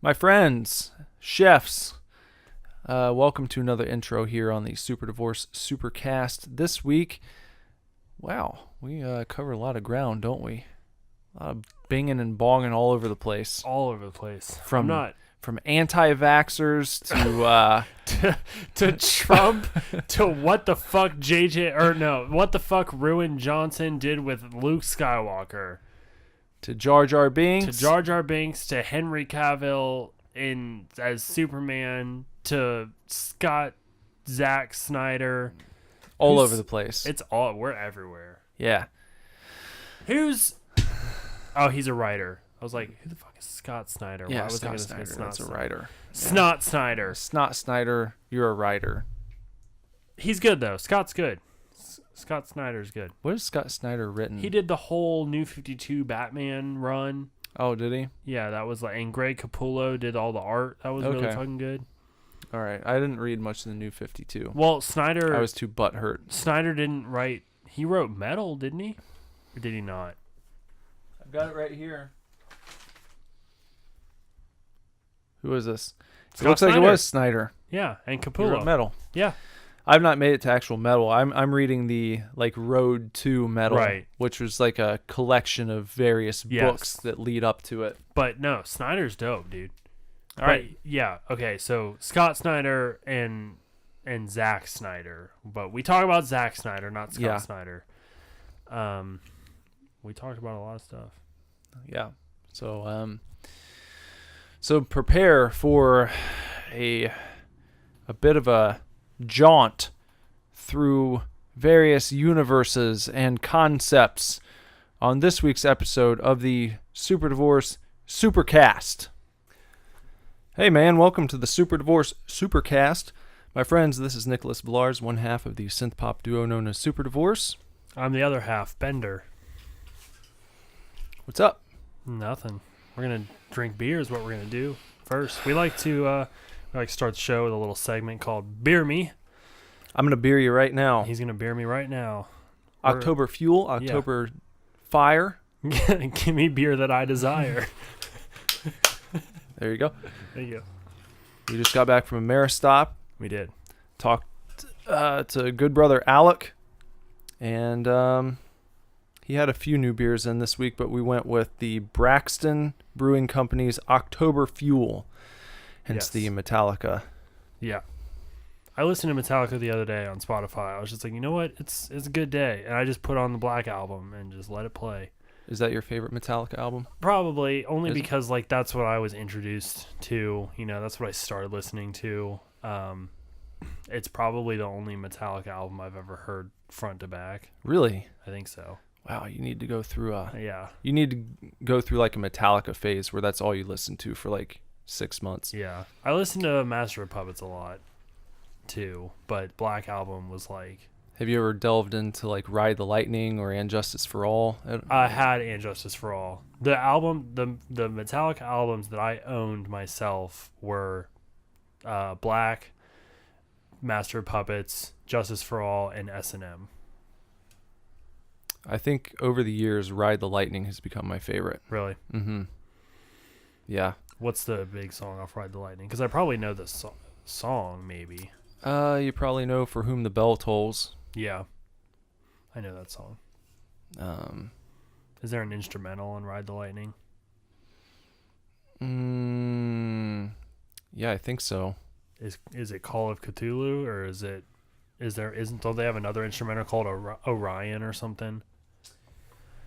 My friends, chefs, welcome to another intro here on the Super Divorce Supercast. This week, wow, we cover a lot of ground, don't we? A lot of binging and bonging all over the place. All over the place. From anti-vaxxers to Trump to what the fuck what the fuck Ruin Johnson did with Luke Skywalker. to Jar Jar Binks. To Jar Jar Binks, to Henry Cavill as Superman, to Zack Snyder. All over the place. We're everywhere. Yeah. He's a writer. I was like, who the fuck is Scott Snyder? Yeah, Scott Snyder. That's a writer. Snot Snyder. Snot Snyder, you're a writer. He's good, though. Scott's good. Scott Snyder's good. What has Scott Snyder written? He did the whole New 52 Batman run. Oh, did he? Yeah, that was and Greg Capullo did all the art. That was really fucking good. All right. I didn't read much of the New 52. Well, Snyder... I was too butthurt. Snyder didn't write... He wrote Metal, didn't he? Or did he not? I've got it right here. Who is this? It looks like it was Snyder. Yeah, and He Capullo. wrote Metal. Yeah. I've not made it to actual Metal. I'm reading the Road to Metal, right, which was like a collection of various books that lead up to it. But no, Snyder's dope, dude. All right. Yeah. Okay. So Scott Snyder and Zack Snyder, but we talk about Zack Snyder, not Scott Snyder. We talked about a lot of stuff. Yeah. So prepare for a bit of a jaunt through various universes and concepts on this week's episode of the Super Divorce Supercast. Hey man, welcome to the Super Divorce Supercast. My friends, this is Nicholas Villars, one half of the synth pop duo known as Super Divorce. I'm the other half, Bender. What's up? Nothing. We're gonna drink beer is what we're gonna do first. We like to start the show with a little segment called Beer Me. I'm gonna beer you right now. He's gonna beer me right now. October Fuel, October Fire. Give me beer that I desire. There you go. There you go. We just got back from a Maristop. We did. Talked to good brother Alec, and he had a few new beers in this week, but we went with the Braxton Brewing Company's October Fuel, hence the Metallica. Yeah. I listened to Metallica the other day on Spotify. I was just like, you know what? It's a good day. And I just put on the Black Album and just let it play. Is that your favorite Metallica album? Probably, only because that's what I was introduced to. You know, that's what I started listening to. It's probably the only Metallica album I've ever heard front to back. Really? I think so. Wow, you need to go through You need to go through like a Metallica phase where that's all you listen to for like 6 months. Yeah. I listened to Master of Puppets a lot too, but Black Album was like... Have you ever delved into like Ride the Lightning or And Justice for All? I had And Justice for All. The Metallica albums that I owned myself were Black, Master of Puppets, Justice for All, and S&M. I think over the years, Ride the Lightning has become my favorite. Really? Mm-hmm. Yeah. What's the big song off Ride the Lightning? Because I probably know the song, maybe. You probably know For Whom the Bell Tolls. Yeah. I know that song. Is there an instrumental on Ride the Lightning? Yeah, I think so. Is it Call of Cthulhu, or don't they have another instrumental called Orion or something?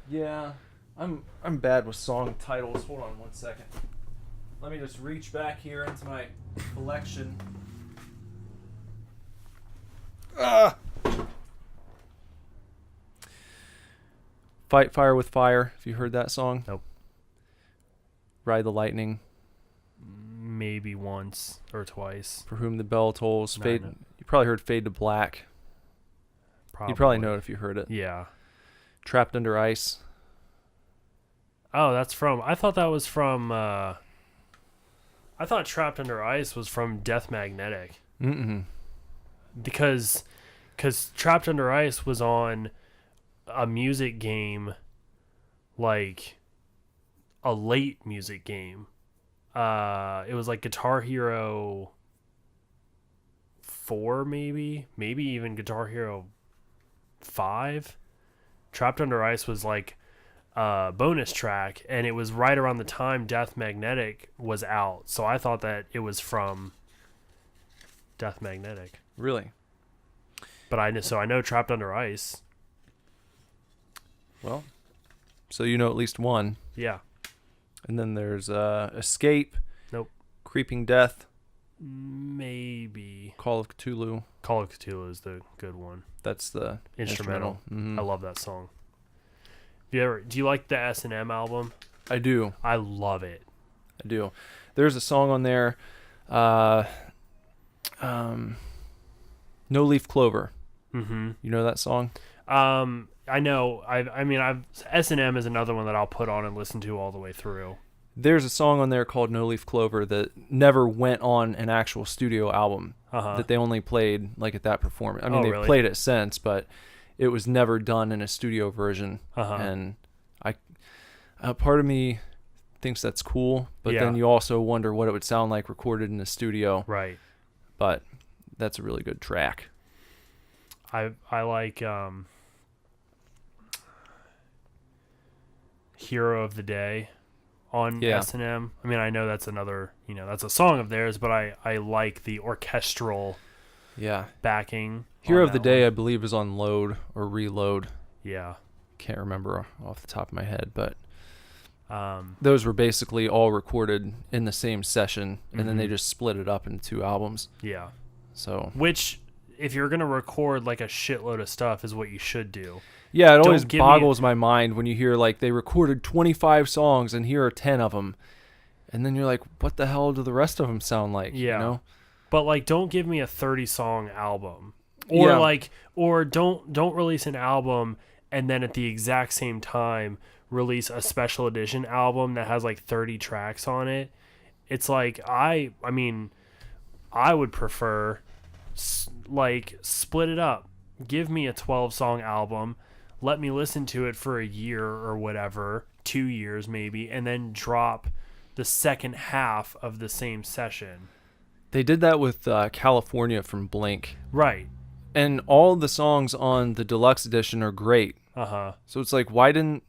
Yeah, I'm bad with song titles. Hold on one second. Let me just reach back here into my collection. Fight Fire with Fire. Have you heard that song? Nope. Ride the Lightning. Maybe once or twice. For Whom the Bell Tolls. No, Fade. no. You probably heard Fade to Black. You probably know it if you heard it. Yeah. Trapped Under Ice. Oh, that's from... I thought that was from... I thought Trapped Under Ice was from Death Magnetic. Mm-mm. Because Trapped Under Ice was on a music game, like a late music game. it was like Guitar Hero 4, maybe even Guitar Hero 5. Trapped Under Ice was like a bonus track, and it was right around the time Death Magnetic was out, so I thought that it was from Death Magnetic. Really? But I know Trapped Under Ice. Well, so you know at least one. Yeah. And then there's Escape. Nope. Creeping Death. Maybe. Call of Cthulhu. Call of Cthulhu is the good one. That's the Instrumental. Mm-hmm. I love that song. Do you like the S&M album? I do. I love it. I do. There's a song on there, No Leaf Clover. Mm-hmm. You know that song? I know. S&M is another one that I'll put on and listen to all the way through. There's a song on there called No Leaf Clover that never went on an actual studio album. That they only played like at that performance. I mean, they've played it since, but it was never done in a studio version. And part of me thinks that's cool, but then you also wonder what it would sound like recorded in a studio. Right. But that's a really good track. I like Hero of the Day on S&M. I mean, I know that's another, that's a song of theirs, but I like the orchestral backing. Hero of the Day, I believe, is on Load or Reload. Yeah. Can't remember off the top of my head, but those were basically all recorded in the same session, and then they just split it up into 2 albums. Yeah. So, which, if you're going to record like a shitload of stuff, is what you should do. Yeah, it always boggles my mind when you hear like they recorded 25 songs and here are 10 of them. And then you're like, what the hell do the rest of them sound like? Yeah. You know? But like, don't give me a 30-song album. Or don't release an album and then at the exact same time release a special edition album that has like 30 tracks on it. It's like, I mean, I would prefer like split it up. Give me a 12-song album. Let me listen to it for a year or whatever, 2 years maybe, and then drop the second half of the same session. They did that with California from Blink. Right. And all the songs on the deluxe edition are great. So it's like, why didn't...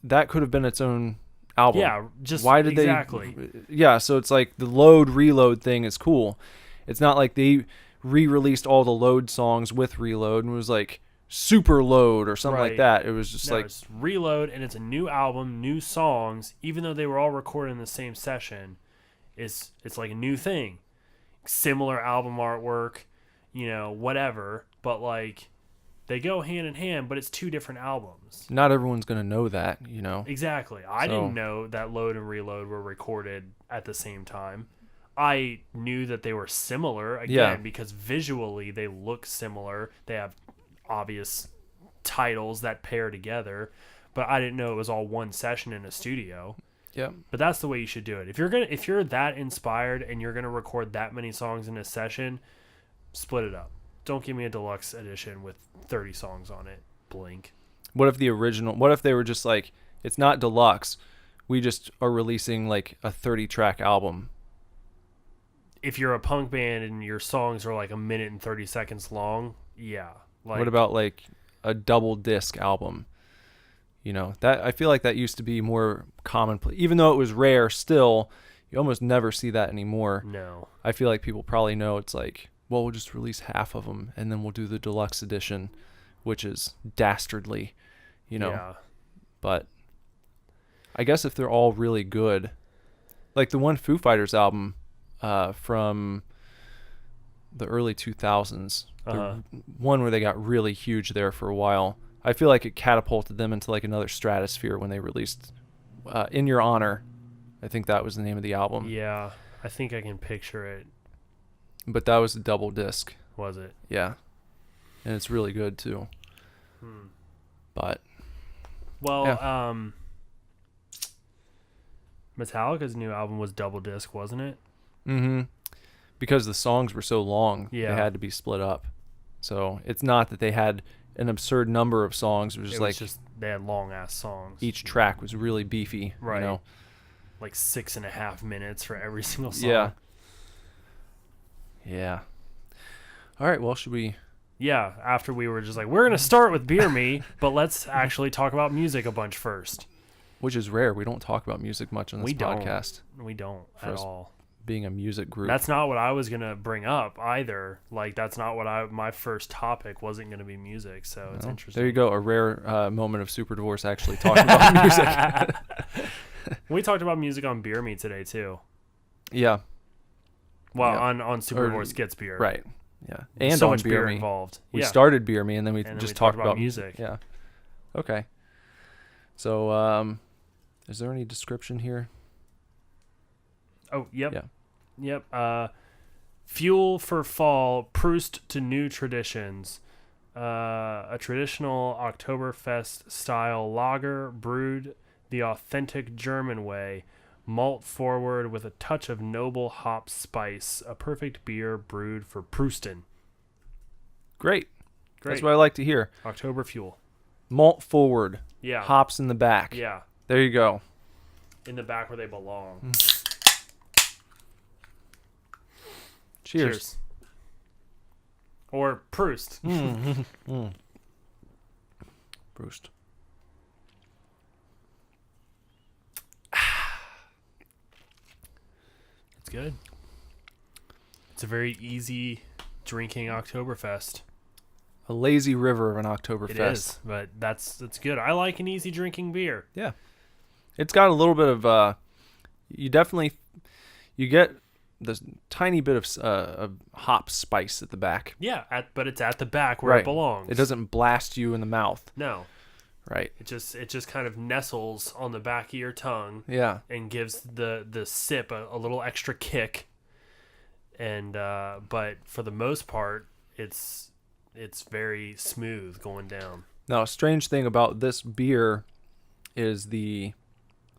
that could have been its own album. Yeah, just why did exactly. Yeah, so it's like the Load, Reload thing is cool. It's not like they re-released all the Load songs with Reload and was like... Super Load or something like that. It was just it's Reload, and it's a new album, new songs, even though they were all recorded in the same session. It's like a new thing. Similar album artwork, whatever, but like they go hand in hand, but it's 2 different albums. Not everyone's going to know that, Exactly. I didn't know that Load and Reload were recorded at the same time. I knew that they were similar again because visually they look similar. They have obvious titles that pair together, but I didn't know it was all one session in a studio. Yeah. But that's the way you should do it. If you're that inspired and you're gonna record that many songs in a session, split it up. Don't give me a deluxe edition with 30 songs on it. Blink. What if they were just like, it's not deluxe, we just are releasing like a 30-track album? If you're a punk band and your songs are like a minute and 30 seconds long, yeah. Like, what about like a double disc album? That I feel like that used to be more commonplace. Even though it was rare, still you almost never see that anymore. No. I feel like people probably know it's like, well, we'll just release half of them and then we'll do the deluxe edition, which is dastardly, Yeah. But I guess if they're all really good, like the one Foo Fighters album from the early 2000s, the one where they got really huge there for a while. I feel like it catapulted them into like another stratosphere when they released In Your Honor. I think that was the name of the album. Yeah, I think I can picture it. But that was a double disc. Was it? Yeah. And it's really good too. But Metallica's new album was double disc, wasn't it? Mm-hmm. Because the songs were so long, they Yeah. had to be split up. So it's not that they had an absurd number of songs. It was just They had long ass songs. each track was really beefy. Right. like 6.5 minutes for every single song. Yeah. Yeah. All right. Well, should we? Yeah. After we were just like, we're gonna start with Beer Me, but let's actually talk about music a bunch first. Which is rare. We don't talk about music much on this podcast. We don't at all. Being a music group. That's not what I was gonna bring up either. Like that's not what my first topic wasn't gonna be music. So it's interesting. There you go. A rare moment of Super Divorce actually talking about music. We talked about music on Beer Me today too. Yeah. Well, on Super Divorce Gets Beer. Right. Yeah. And so on much beer involved. We started Beer Me and then we and just we talked about music. Yeah. Okay. So, is there any description here? Oh, yep. Yeah. Yep. Fuel for fall, Proust to new traditions. A traditional Oktoberfest style lager brewed the authentic German way, malt forward with a touch of noble hop spice. A perfect beer brewed for Prousten. Great. That's what I like to hear. October Fuel. Malt forward. Yeah. Hops in the back. Yeah. There you go. In the back where they belong. Cheers. Or Proust. Proust. It's good. It's a very easy drinking Oktoberfest. A lazy river of an Oktoberfest. It is, but that's good. I like an easy drinking beer. Yeah. It's got a little bit of you get this tiny bit of hop spice at the back. Yeah, but it's at the back where it belongs. It doesn't blast you in the mouth. No. Right. It just kind of nestles on the back of your tongue. Yeah. And gives the sip a little extra kick. And but for the most part, it's very smooth going down. Now, a strange thing about this beer is the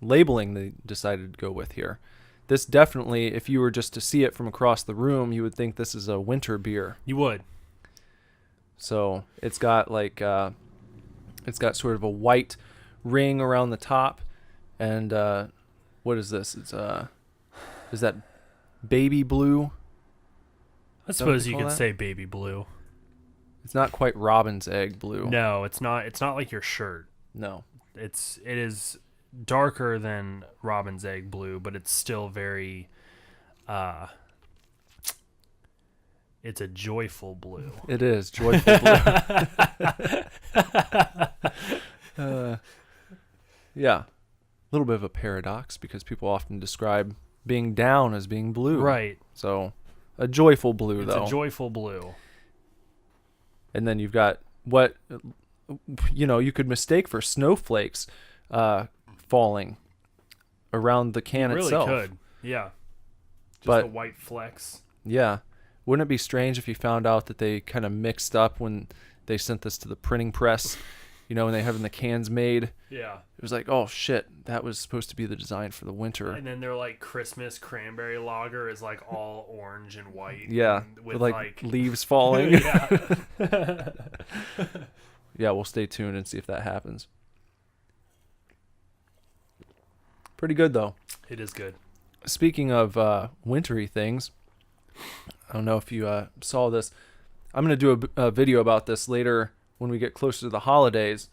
labeling they decided to go with here. This definitely, if you were just to see it from across the room, you would think this is a winter beer. You would. So it's got it's got sort of a white ring around the top, and what is this? It's is that baby blue? I suppose you could say baby blue. It's not quite robin's egg blue. No, it's not. It's not like your shirt. No. It is darker than robin's egg blue, but it's still very it's a joyful blue. It is joyful blue. Yeah. A little bit of a paradox because people often describe being down as being blue. Right. So a joyful blue, it's though. a joyful blue. And then you've got what, you could mistake for snowflakes falling around the can itself. Really could. Yeah. Just But a white flecks. Yeah. Wouldn't it be strange if you found out that they kind of mixed up when they sent this to the printing press, when they having the cans made? Yeah. It was like, oh, shit, that was supposed to be the design for the winter. And then their Christmas cranberry lager is all orange and white. Yeah. With leaves falling. Yeah. Yeah, we'll stay tuned and see if that happens. Pretty good, though. It is good. Speaking of wintry things, I don't know if you saw this. I'm going to do a video about this later when we get closer to the holidays.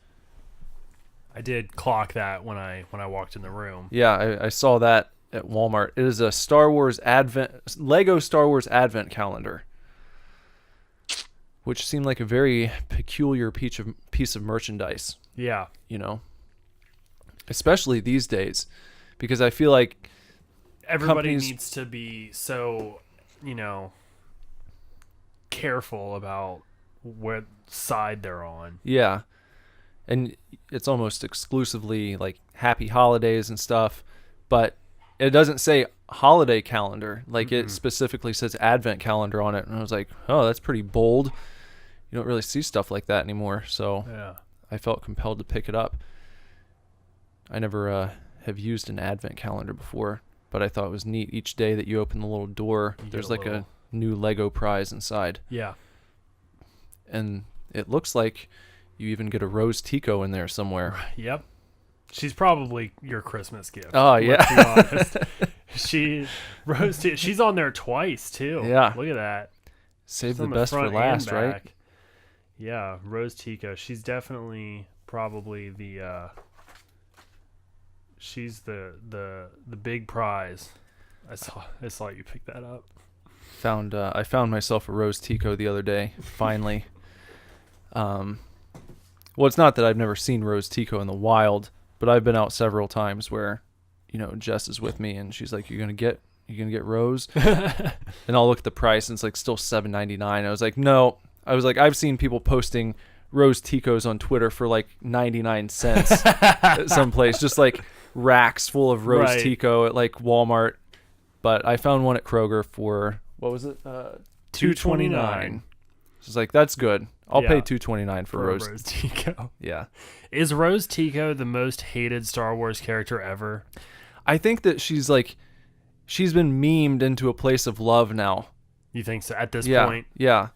I did clock that when I walked in the room. Yeah, I saw that at Walmart. It is a Lego Star Wars Advent calendar, which seemed like a very peculiar piece of merchandise. Yeah. Especially these days, because I feel like everybody needs to be so, careful about what side they're on. Yeah. And it's almost exclusively happy holidays and stuff, but it doesn't say holiday calendar. It specifically says Advent calendar on it. And I was like, oh, that's pretty bold. You don't really see stuff like that anymore. So yeah. I felt compelled to pick it up. I never have used an Advent calendar before, but I thought it was neat. Each day that you open the little door, there's a new Lego prize inside. Yeah. And it looks like you even get a Rose Tico in there somewhere. Yep. She's probably your Christmas gift. Oh, let's yeah. be honest. She's on there twice too. Yeah. Look at that. Save She's the on best for front last, and right? back. Yeah, Rose Tico. She's definitely probably she's the big prize. I saw you pick that up. I found myself a Rose Tico the other day, finally. Well, it's not that I've never seen Rose Tico in the wild, but I've been out several times where, Jess is with me and she's like, "You gonna get Rose?" And I'll look at the price and it's like still $7.99. I was like, no. I was like, I've seen people posting Rose Ticos on Twitter for like 99 cents at some place, just like racks full of Rose Right. Tico at like Walmart. But I found one at Kroger for, what was it? $2.29. It's like, that's good. I'll pay $2.29 for Rose Tico. Yeah. Is Rose Tico the most hated Star Wars character ever? I think that she's been memed into a place of love now. You think so at this Yeah. point? Yeah.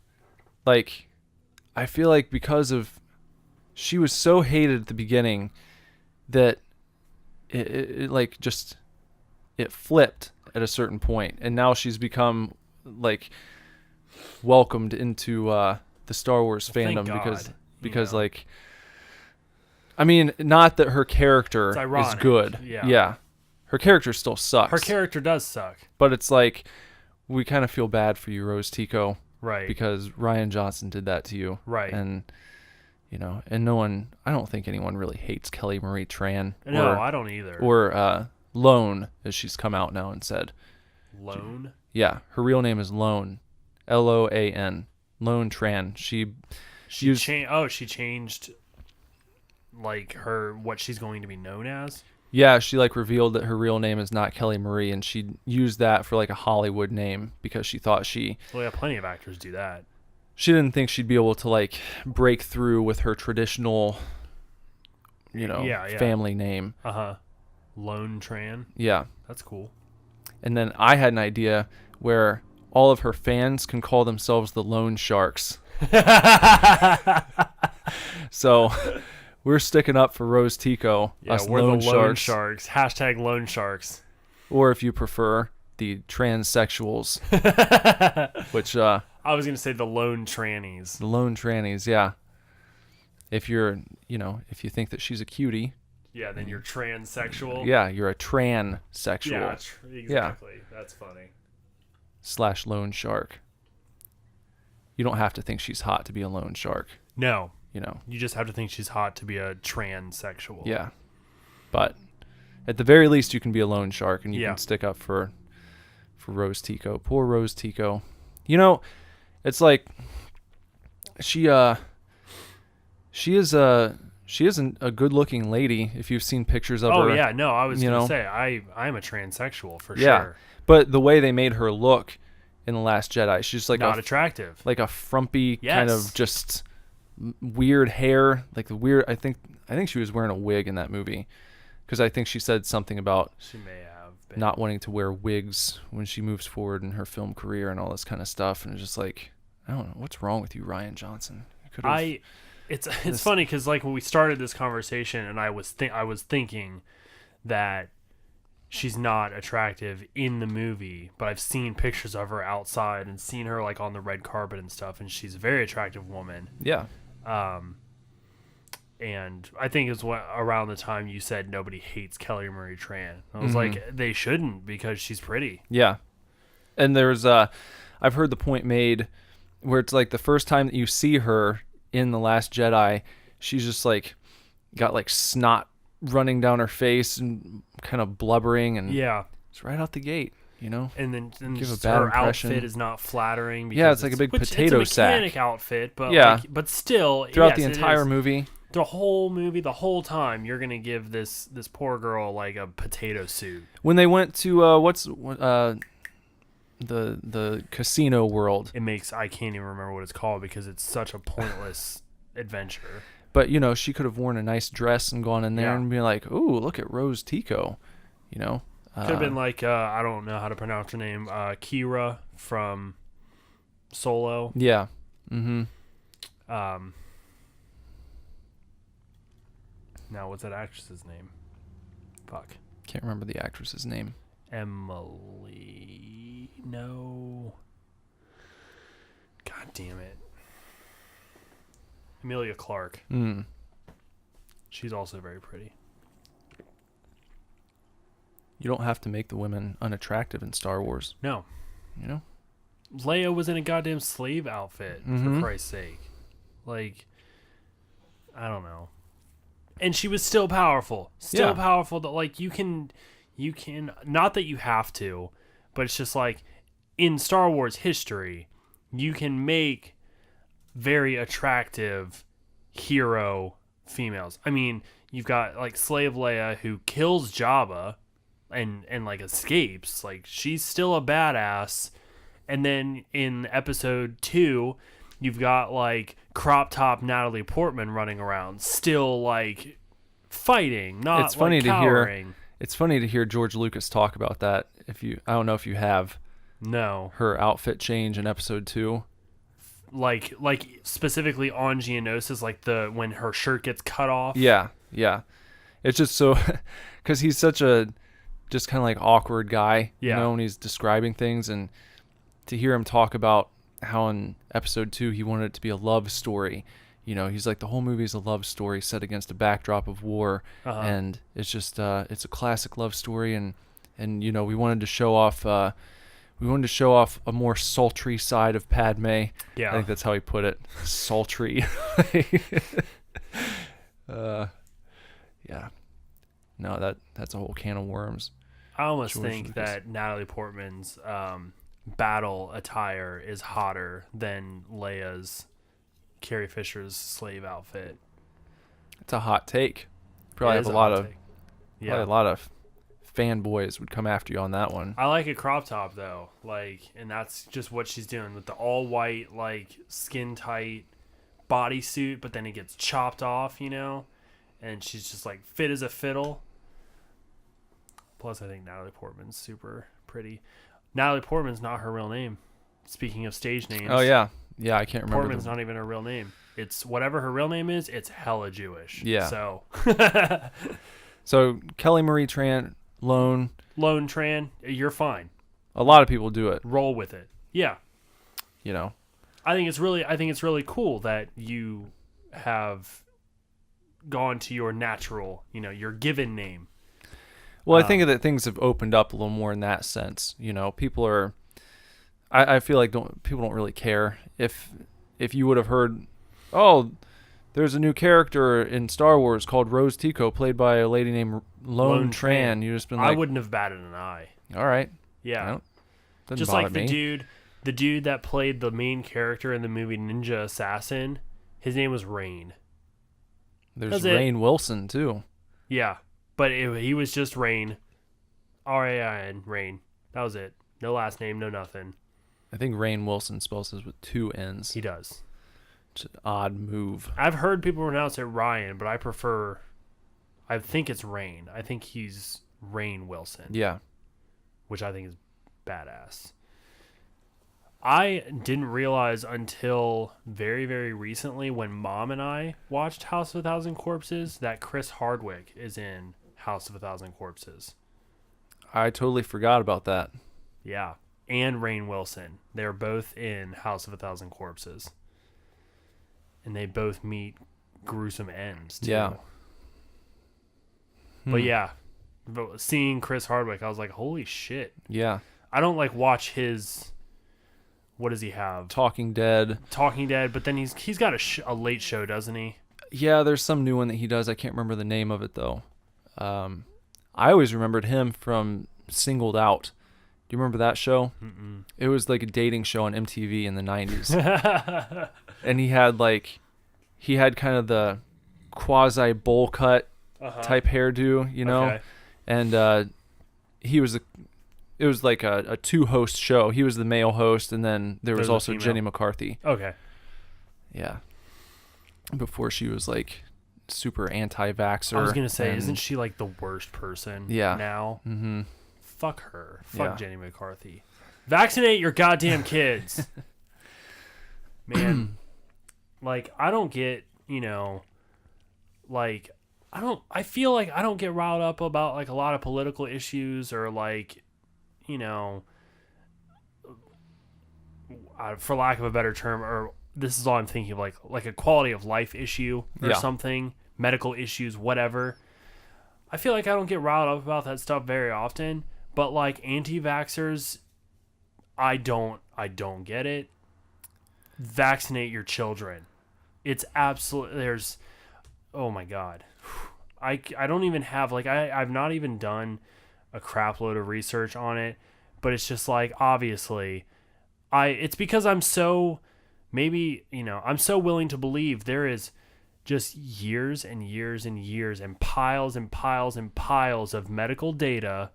Like, I feel like because of, she was so hated at the beginning that it like just, it flipped at a certain point, and now she's become like welcomed into the Star Wars Thank fandom God, because like, I mean, not that her character It's is ironic. good. Yeah. Her character still sucks. Her character does suck. But it's like, we kind of feel bad for you, Rose Tico. Right. Because Ryan Johnson did that to you. Right. And, and no one, I don't think anyone really hates Kelly Marie Tran. No, I don't either. Or Lone, as she's come out now and said. Lone? Yeah. Her real name is Lone. Loan. Lone Tran. She changed like what she's going to be known as? Yeah, she like revealed that her real name is not Kelly Marie, and she used that for like a Hollywood name because she thought Well, yeah, plenty of actors do that. she didn't think she'd be able to like break through with her traditional, family name. Lone Tran. Yeah. That's cool. And then I had an idea where all of her fans can call themselves the Loan Sharks. So we're sticking up for Rose Tico. Yeah, us we're Loan the Lone Sharks. Sharks. Hashtag Lone Sharks. Or if you prefer, the transsexuals. Which I was going to say the Lone Trannies. The Lone Trannies, yeah. If you're, if you think that she's a cutie. Yeah, then you're transsexual. Yeah, you're a transsexual. Yeah, exactly. Yeah. That's funny. / Lone Shark. You don't have to think she's hot to be a Lone Shark. No. You just have to think she's hot to be a transsexual. Yeah. But at the very least, you can be a Lone Shark and you can stick up for Rose Tico. Poor Rose Tico. It's like she isn't a good-looking lady. If you've seen pictures of her. Oh yeah, no, I was gonna say I'm a transsexual for yeah. sure. But the way they made her look in The Last Jedi, she's just like not attractive, like a frumpy kind of just weird hair, like the weird. I think she was wearing a wig in that movie, because I think she said something about she may have been. Not wanting to wear wigs when she moves forward in her film career and all this kind of stuff. And it's just like, I don't know, what's wrong with you, Ryan Johnson? It's funny because like when we started this conversation, and I was thinking that she's not attractive in the movie, but I've seen pictures of her outside and seen her like on the red carpet and stuff, and she's a very attractive woman. Yeah. And I think it's around the time you said nobody hates Kelly Marie Tran. I was like, they shouldn't, because she's pretty. Yeah. And there's I've heard the point made where it's like the first time that you see her in The Last Jedi, she's just like got like snot running down her face and kind of blubbering, and it's right out the gate, And then give a just bad her impression. outfit is not flattering. Yeah, it's like a big potato it's a mechanic sack outfit, but Yeah. but still throughout yes, the entire movie. The whole movie, the whole time, you're gonna give this poor girl like a potato suit. When they went to the casino world, I can't even remember what it's called because it's such a pointless adventure. But she could have worn a nice dress and gone in there and be like, "Ooh, look at Rose Tico," Could have been like I don't know how to pronounce her name, Kira from Solo. Yeah. Mm-hmm. Now what's that actress's name? Fuck. Can't remember the actress's name. Emily. No. God damn it. Emilia Clarke. She's also very pretty. You don't have to make the women unattractive in Star Wars. No. You know? Leia was in a goddamn slave outfit, for Christ's sake. Like, I don't know. And she was still powerful. Still powerful that, like, you can, not that you have to, but it's just like, in Star Wars history, you can make very attractive hero females. I mean, you've got, like, Slave Leia who kills Jabba and like, escapes. Like, she's still a badass. And then in episode 2, you've got, like, crop top Natalie Portman running around, still, like, fighting, not it's funny like, to cowering. It's funny to hear George Lucas talk about that. I don't know if you have. No. Her outfit change in episode 2. Like specifically on Geonosis, like when her shirt gets cut off. Yeah. It's just so, because he's such a just kind of like awkward guy, you know, when he's describing things, and to hear him talk about how in episode 2 he wanted it to be a love story. You know, he's like, the whole movie is a love story set against a backdrop of war, and it's just it's a classic love story, and you know, we wanted to show off a more sultry side of Padme. Yeah, I think that's how he put it, sultry. Yeah. No, that's a whole can of worms. I almost think that Natalie Portman's battle attire is hotter than Leia's, Carrie Fisher's slave outfit. It's a hot take. Probably have a lot of fanboys would come after you on that one. I like a crop top though, like, and that's just what she's doing with the all white, like, skin tight bodysuit, but then it gets chopped off, you know, and she's just like fit as a fiddle. Plus, I think Natalie Portman's super pretty. Natalie Portman's not her real name. Speaking of stage names. Oh, yeah. Yeah, I can't remember. Portman's not even her real name. It's whatever her real name is, it's hella Jewish. Yeah. So. So, Kelly Marie Tran, Lone Tran, you're fine. A lot of people do it. Roll with it. Yeah. You know. I think it's really cool that you have gone to your natural, you know, your given name. Well, I think that things have opened up a little more in that sense. You know, people are. I feel like people don't really care if you would have heard, oh, there's a new character in Star Wars called Rose Tico, played by a lady named Lone Tran. You just been like, I wouldn't have batted an eye. All right. Yeah. Doesn't just bother like me. the dude that played the main character in the movie Ninja Assassin, his name was Rain. There's Rainn Wilson too. Yeah. But he was just Rain. R-A-I-N, Rain. That was it. No last name, no nothing. I think Rainn Wilson spells his with 2 N's. He does. It's an odd move. I've heard people pronounce it Ryan, but I think it's Rain. I think he's Rainn Wilson. Yeah. Which I think is badass. I didn't realize until very, very recently when Mom and I watched House of a Thousand Corpses that Chris Hardwick is in House of a Thousand Corpses. I totally forgot about that. Yeah. And Rainn Wilson. They're both in House of a Thousand Corpses. And they both meet gruesome ends, too. Yeah. But yeah, seeing Chris Hardwick, I was like, holy shit. Yeah. I don't like watch his... What does he have? Talking Dead, but then he's got a late show, doesn't he? Yeah, there's some new one that he does. I can't remember the name of it, though. I always remembered him from Singled Out. Do you remember that show? Mm-mm. It was like a dating show on MTV in the 90s. And he had kind of the quasi bowl cut type hairdo, you know? Okay. And it was like a 2-host show. He was the male host, and then there was also Jenny McCarthy. Okay. Yeah. Before she was like super anti-vaxxer. I was going to say, isn't she like the worst person now? Mm-hmm. Fuck her. Fuck Jenny McCarthy. Vaccinate your goddamn kids. Man, like, I don't get, you know, like, I feel like I don't get riled up about like a lot of political issues or like, you know, for lack of a better term, or this is all I'm thinking of, like a quality of life issue or something, medical issues, whatever. I feel like I don't get riled up about that stuff very often, but like anti-vaxxers, I don't get it. Vaccinate your children. It's absolutely, oh my God. I don't even have, like, I've not even done a crap load of research on it, but it's just like, obviously, it's because I'm so, maybe, I'm so willing to believe there is just years and years and years and piles and piles and piles of medical data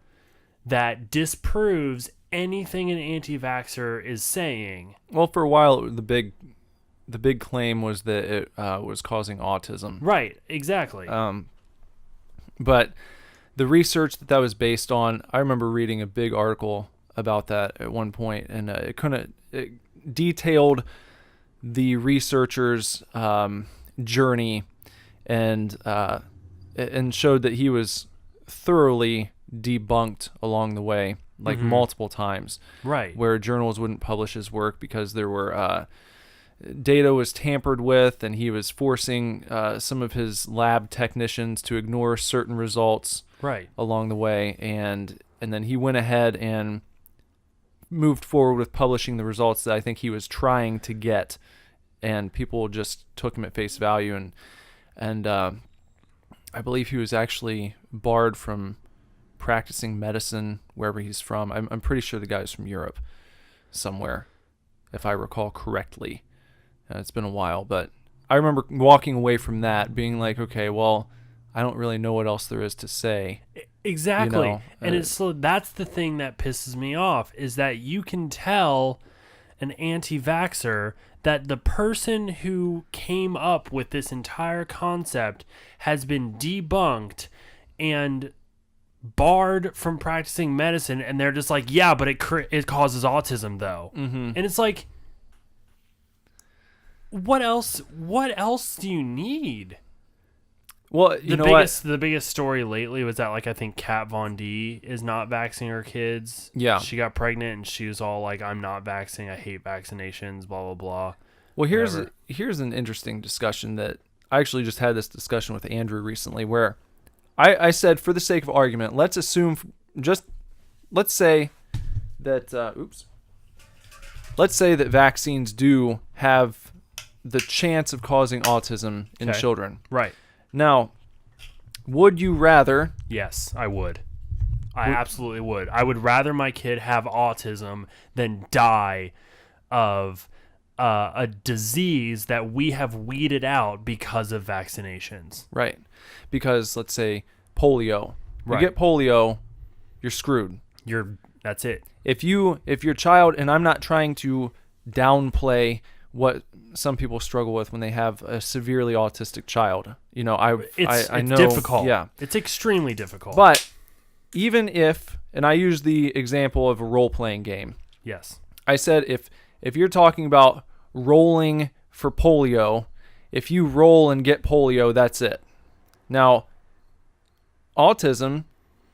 that disproves anything an anti-vaxxer is saying. Well, for a while, the big claim was that it was causing autism. Right, exactly. But the research that was based on, I remember reading a big article about that at one point, and it detailed the researcher's journey and showed that he was thoroughly debunked along the way, like multiple times. Right. Where journals wouldn't publish his work because there were data was tampered with, and he was forcing some of his lab technicians to ignore certain results along the way, and then he went ahead and moved forward with publishing the results that I think he was trying to get, and people just took him at face value, and I believe he was actually barred from practicing medicine wherever he's from. I'm pretty sure the guy's from Europe somewhere, if I recall correctly. It's been a while, but I remember walking away from that being like, okay, well, I don't really know what else there is to say. Exactly. And that's the thing that pisses me off, is that you can tell an anti-vaxxer that the person who came up with this entire concept has been debunked and barred from practicing medicine, and they're just like, yeah, but it causes autism though. And it's like, what else do you need? Well, the biggest story lately was that, like, I think Kat Von D is not vaccinating her kids. Yeah. She got pregnant and she was all like, I'm not vaccinating, I hate vaccinations, blah blah blah. Well, here's an interesting discussion that I actually just had this discussion with Andrew recently, where I said, for the sake of argument, let's say that vaccines do have the chance of causing autism in children. Right. Now, would you rather? Yes, I would. I absolutely would. I would rather my kid have autism than die of a disease that we have weeded out because of vaccinations. Right. Because, let's say, polio. You get polio, you're screwed. That's it. If your child, and I'm not trying to downplay what some people struggle with when they have a severely autistic child. I know it's difficult. Yeah. It's extremely difficult. But even if, and I use the example of a role-playing game. Yes. I said if you're talking about rolling for polio, if you roll and get polio, that's it. Now, autism,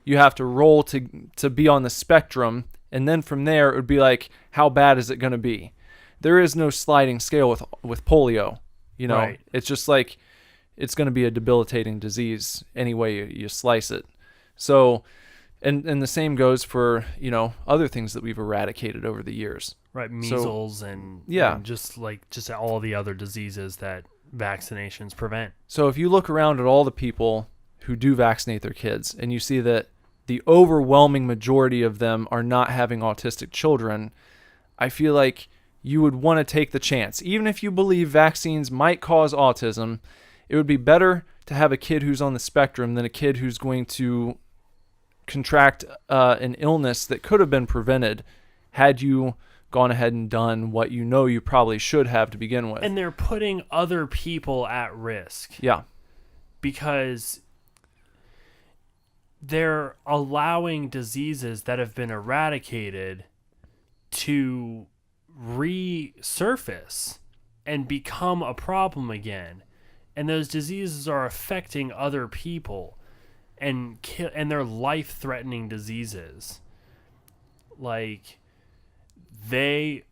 you have to roll to be on the spectrum, and then from there it would be like, how bad is it going to be? There is no sliding scale with polio. Right. It's just like, it's going to be a debilitating disease any way you slice it. So, and the same goes for, other things that we've eradicated over the years. Right, measles and just all the other diseases that vaccinations prevent. So if you look around at all the people who do vaccinate their kids, and you see that the overwhelming majority of them are not having autistic children, I feel like you would want to take the chance. Even if you believe vaccines might cause autism, it would be better to have a kid who's on the spectrum than a kid who's going to contract an illness that could have been prevented had you gone ahead and done what you probably should have to begin with. And they're putting other people at risk. Yeah. Because they're allowing diseases that have been eradicated to resurface and become a problem again. and those diseases are affecting other people, and they're life-threatening diseases. Like, there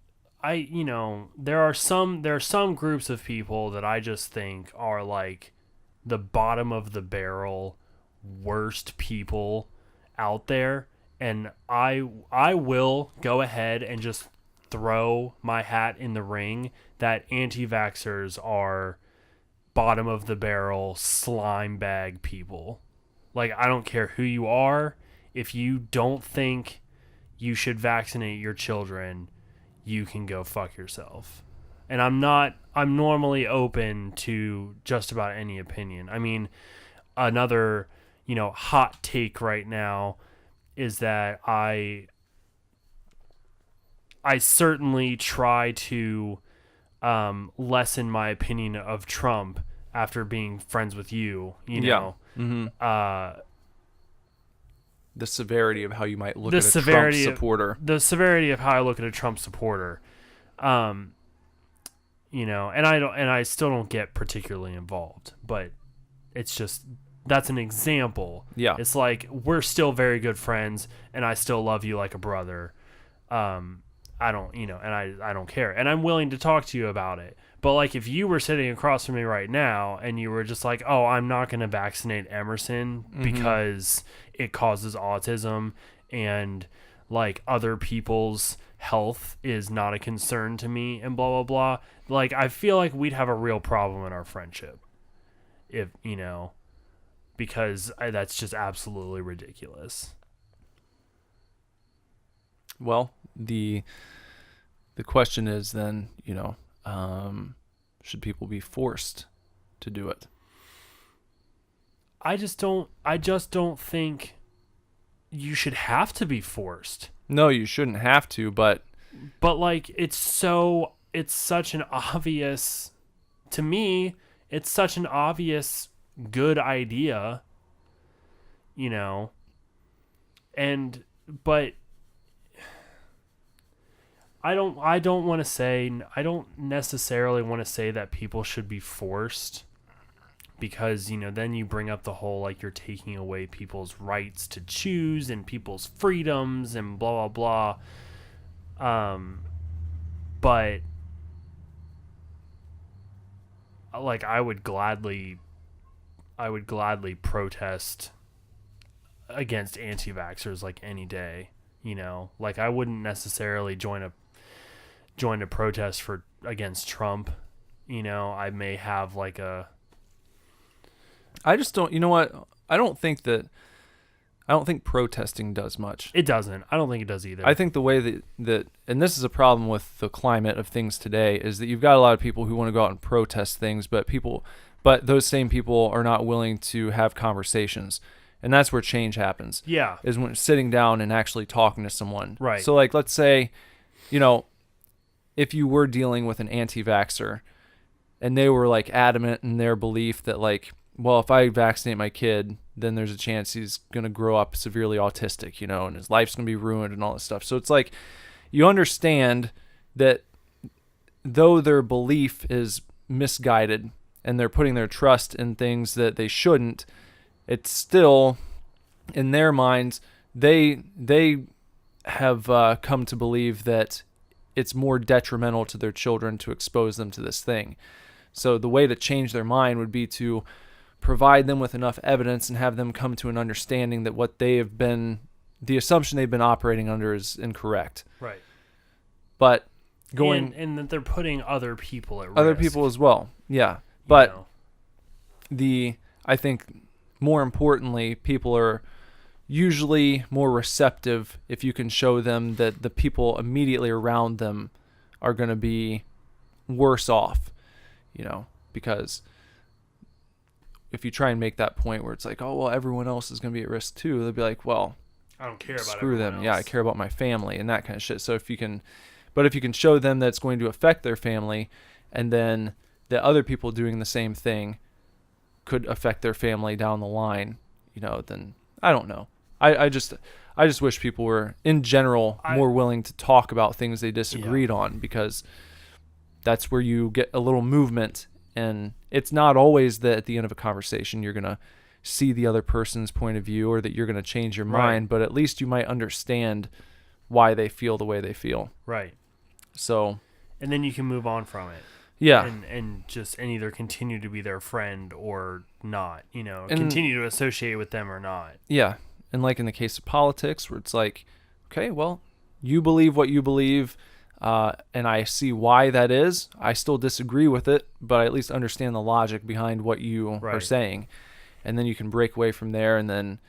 are some groups of people that I just think are like the bottom of the barrel worst people out there, and I will go ahead and just throw my hat in the ring that anti-vaxxers are bottom of the barrel slime bag people. Like, I don't care who you are. If you don't think you should vaccinate your children, you can go fuck yourself. And I'm normally open to just about any opinion. I mean, another, hot take right now is that I certainly try to lessen my opinion of Trump after being friends with you, know. Mm-hmm. The severity of how you might look at a Trump supporter. The severity of how I look at a Trump supporter. And I still don't get particularly involved, but it's just, that's an example. Yeah. It's like, we're still very good friends, and I still love you like a brother. I don't care. And I'm willing to talk to you about it. But like, if you were sitting across from me right now and you were just like, oh, I'm not going to vaccinate Emerson because it causes autism and like other people's health is not a concern to me and blah, blah, blah. Like, I feel like we'd have a real problem in our friendship because that's just absolutely ridiculous. Well, the question is then, should people be forced to do it? I just don't think you should have to be forced. No, you shouldn't have to, but like, it's such an obvious, to me, it's such an obvious good idea, but I don't necessarily want to say that people should be forced, because, then you bring up the whole, like, you're taking away people's rights to choose and people's freedoms and blah, blah, blah. But, like, I would gladly protest against anti-vaxxers, like, any day, like, I wouldn't necessarily join a protest against Trump. I may have like I just don't, I don't think protesting does much. It doesn't. I don't think it does either. I think the way that and this is a problem with the climate of things today, is that you've got a lot of people who want to go out and protest things, but those same people are not willing to have conversations. And that's where change happens. Yeah. Is when sitting down and actually talking to someone. Right. So like, let's say, if you were dealing with an anti-vaxxer and they were like adamant in their belief that like, well, if I vaccinate my kid, then there's a chance he's going to grow up severely autistic, and his life's going to be ruined and all this stuff. So it's like, you understand that though their belief is misguided and they're putting their trust in things that they shouldn't, it's still, in their minds, they have come to believe that it's more detrimental to their children to expose them to this thing. So the way to change their mind would be to provide them with enough evidence and have them come to an understanding that the assumption they've been operating under is incorrect. Right. But and that they're putting other people at risk. Other people as well. Yeah. But I think more importantly, people are usually more receptive if you can show them that the people immediately around them are going to be worse off, because if you try and make that point where it's like, oh, well, everyone else is going to be at risk too, they'll be like, well, I don't care about screw them. else. Yeah, I care about my family and that kind of shit. So if you can show them that it's going to affect their family, and then the other people doing the same thing could affect their family down the line, then I don't know. I just wish people were, in general, more willing to talk about things they disagreed on, because that's where you get a little movement And it's not always that at the end of a conversation you're going to see the other person's point of view or that you're going to change your mind, but at least you might understand why they feel the way they feel. Right. So, and then you can move on from it. Yeah. And either continue to be their friend or not, continue to associate with them or not. Yeah. And like in the case of politics, where it's like, okay, well, you believe what you believe, and I see why that is. I still disagree with it, but I at least understand the logic behind what you are saying. And then you can break away from there and then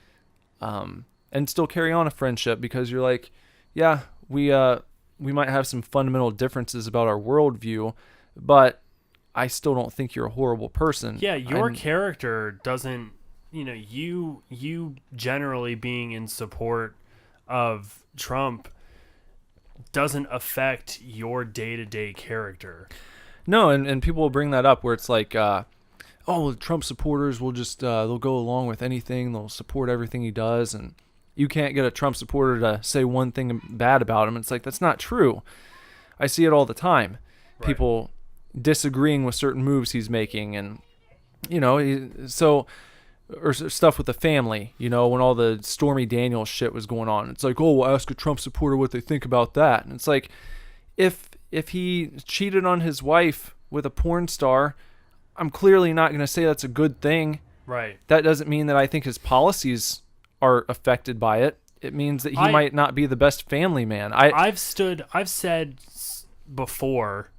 and still carry on a friendship, because you're like, yeah, we might have some fundamental differences about our worldview, but I still don't think you're a horrible person. Yeah, your character doesn't, you generally being in support of Trump doesn't affect your day-to-day character. No, and people will bring that up where it's like, Trump supporters will just, they'll go along with anything. They'll support everything he does. And you can't get a Trump supporter to say one thing bad about him. It's like, that's not true. I see it all the time. Right. People disagreeing with certain moves he's making, and or stuff with the family, when all the Stormy Daniels shit was going on. It's like, we'll ask a Trump supporter what they think about that. And it's like, if he cheated on his wife with a porn star, I'm clearly not going to say that's a good thing. Right. That doesn't mean that I think his policies are affected by it. It means that he might not be the best family man. I've said before,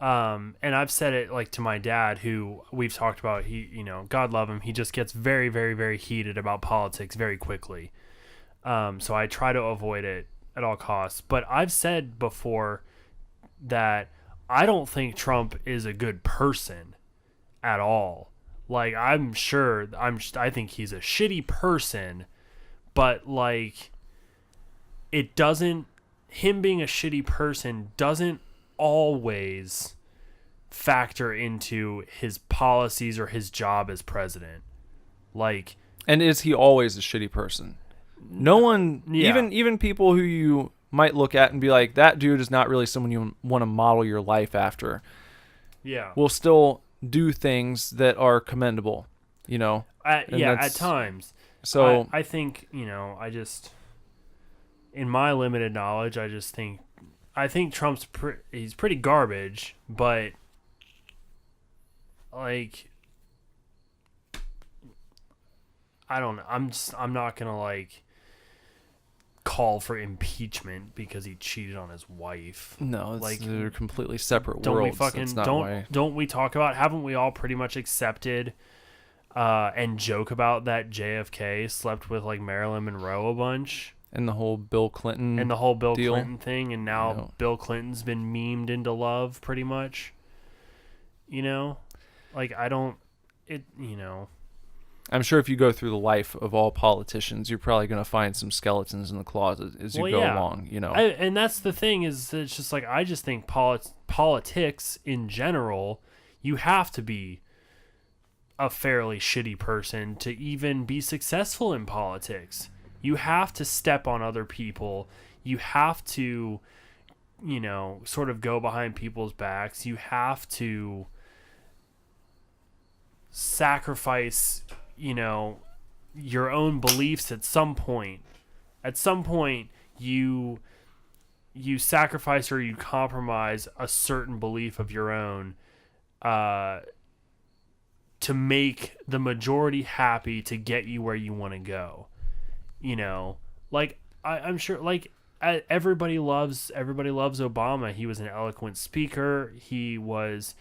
and I've said it like to my dad, who we've talked about. He, God love him, he just gets very, very, very heated about politics very quickly. So I try to avoid it at all costs. But I've said before that I don't think Trump is a good person at all. Like, I think he's a shitty person, but like, him being a shitty person doesn't always factor into his policies or his job as president. Like, and is he always a shitty person? No one, even people who you might look at and be like, that dude is not really someone you want to model your life after. Yeah. Will still do things that are commendable, at times. So I think, in my limited knowledge, I think Trump's he's pretty garbage, but like, I don't know. I'm not going to like call for impeachment because he cheated on his wife. No, they're completely separate don't worlds. Don't we talk about, haven't we all pretty much accepted and joke about that JFK slept with like Marilyn Monroe a bunch? And the whole Bill Clinton deal. Clinton thing, and now Bill Clinton's been memed into love pretty much. Like, I'm sure if you go through the life of all politicians, you're probably going to find some skeletons in the closet as you go along, and that's the thing, is that it's just like, I just think politics in general, you have to be a fairly shitty person to even be successful in politics. You have to step on other people. You have to, sort of go behind people's backs. You have to sacrifice, your own beliefs at some point. At some point, you sacrifice or you compromise a certain belief of your own to make the majority happy, to get you where you want to go. Like, I'm sure, like, everybody loves Obama. He was an eloquent speaker. He was,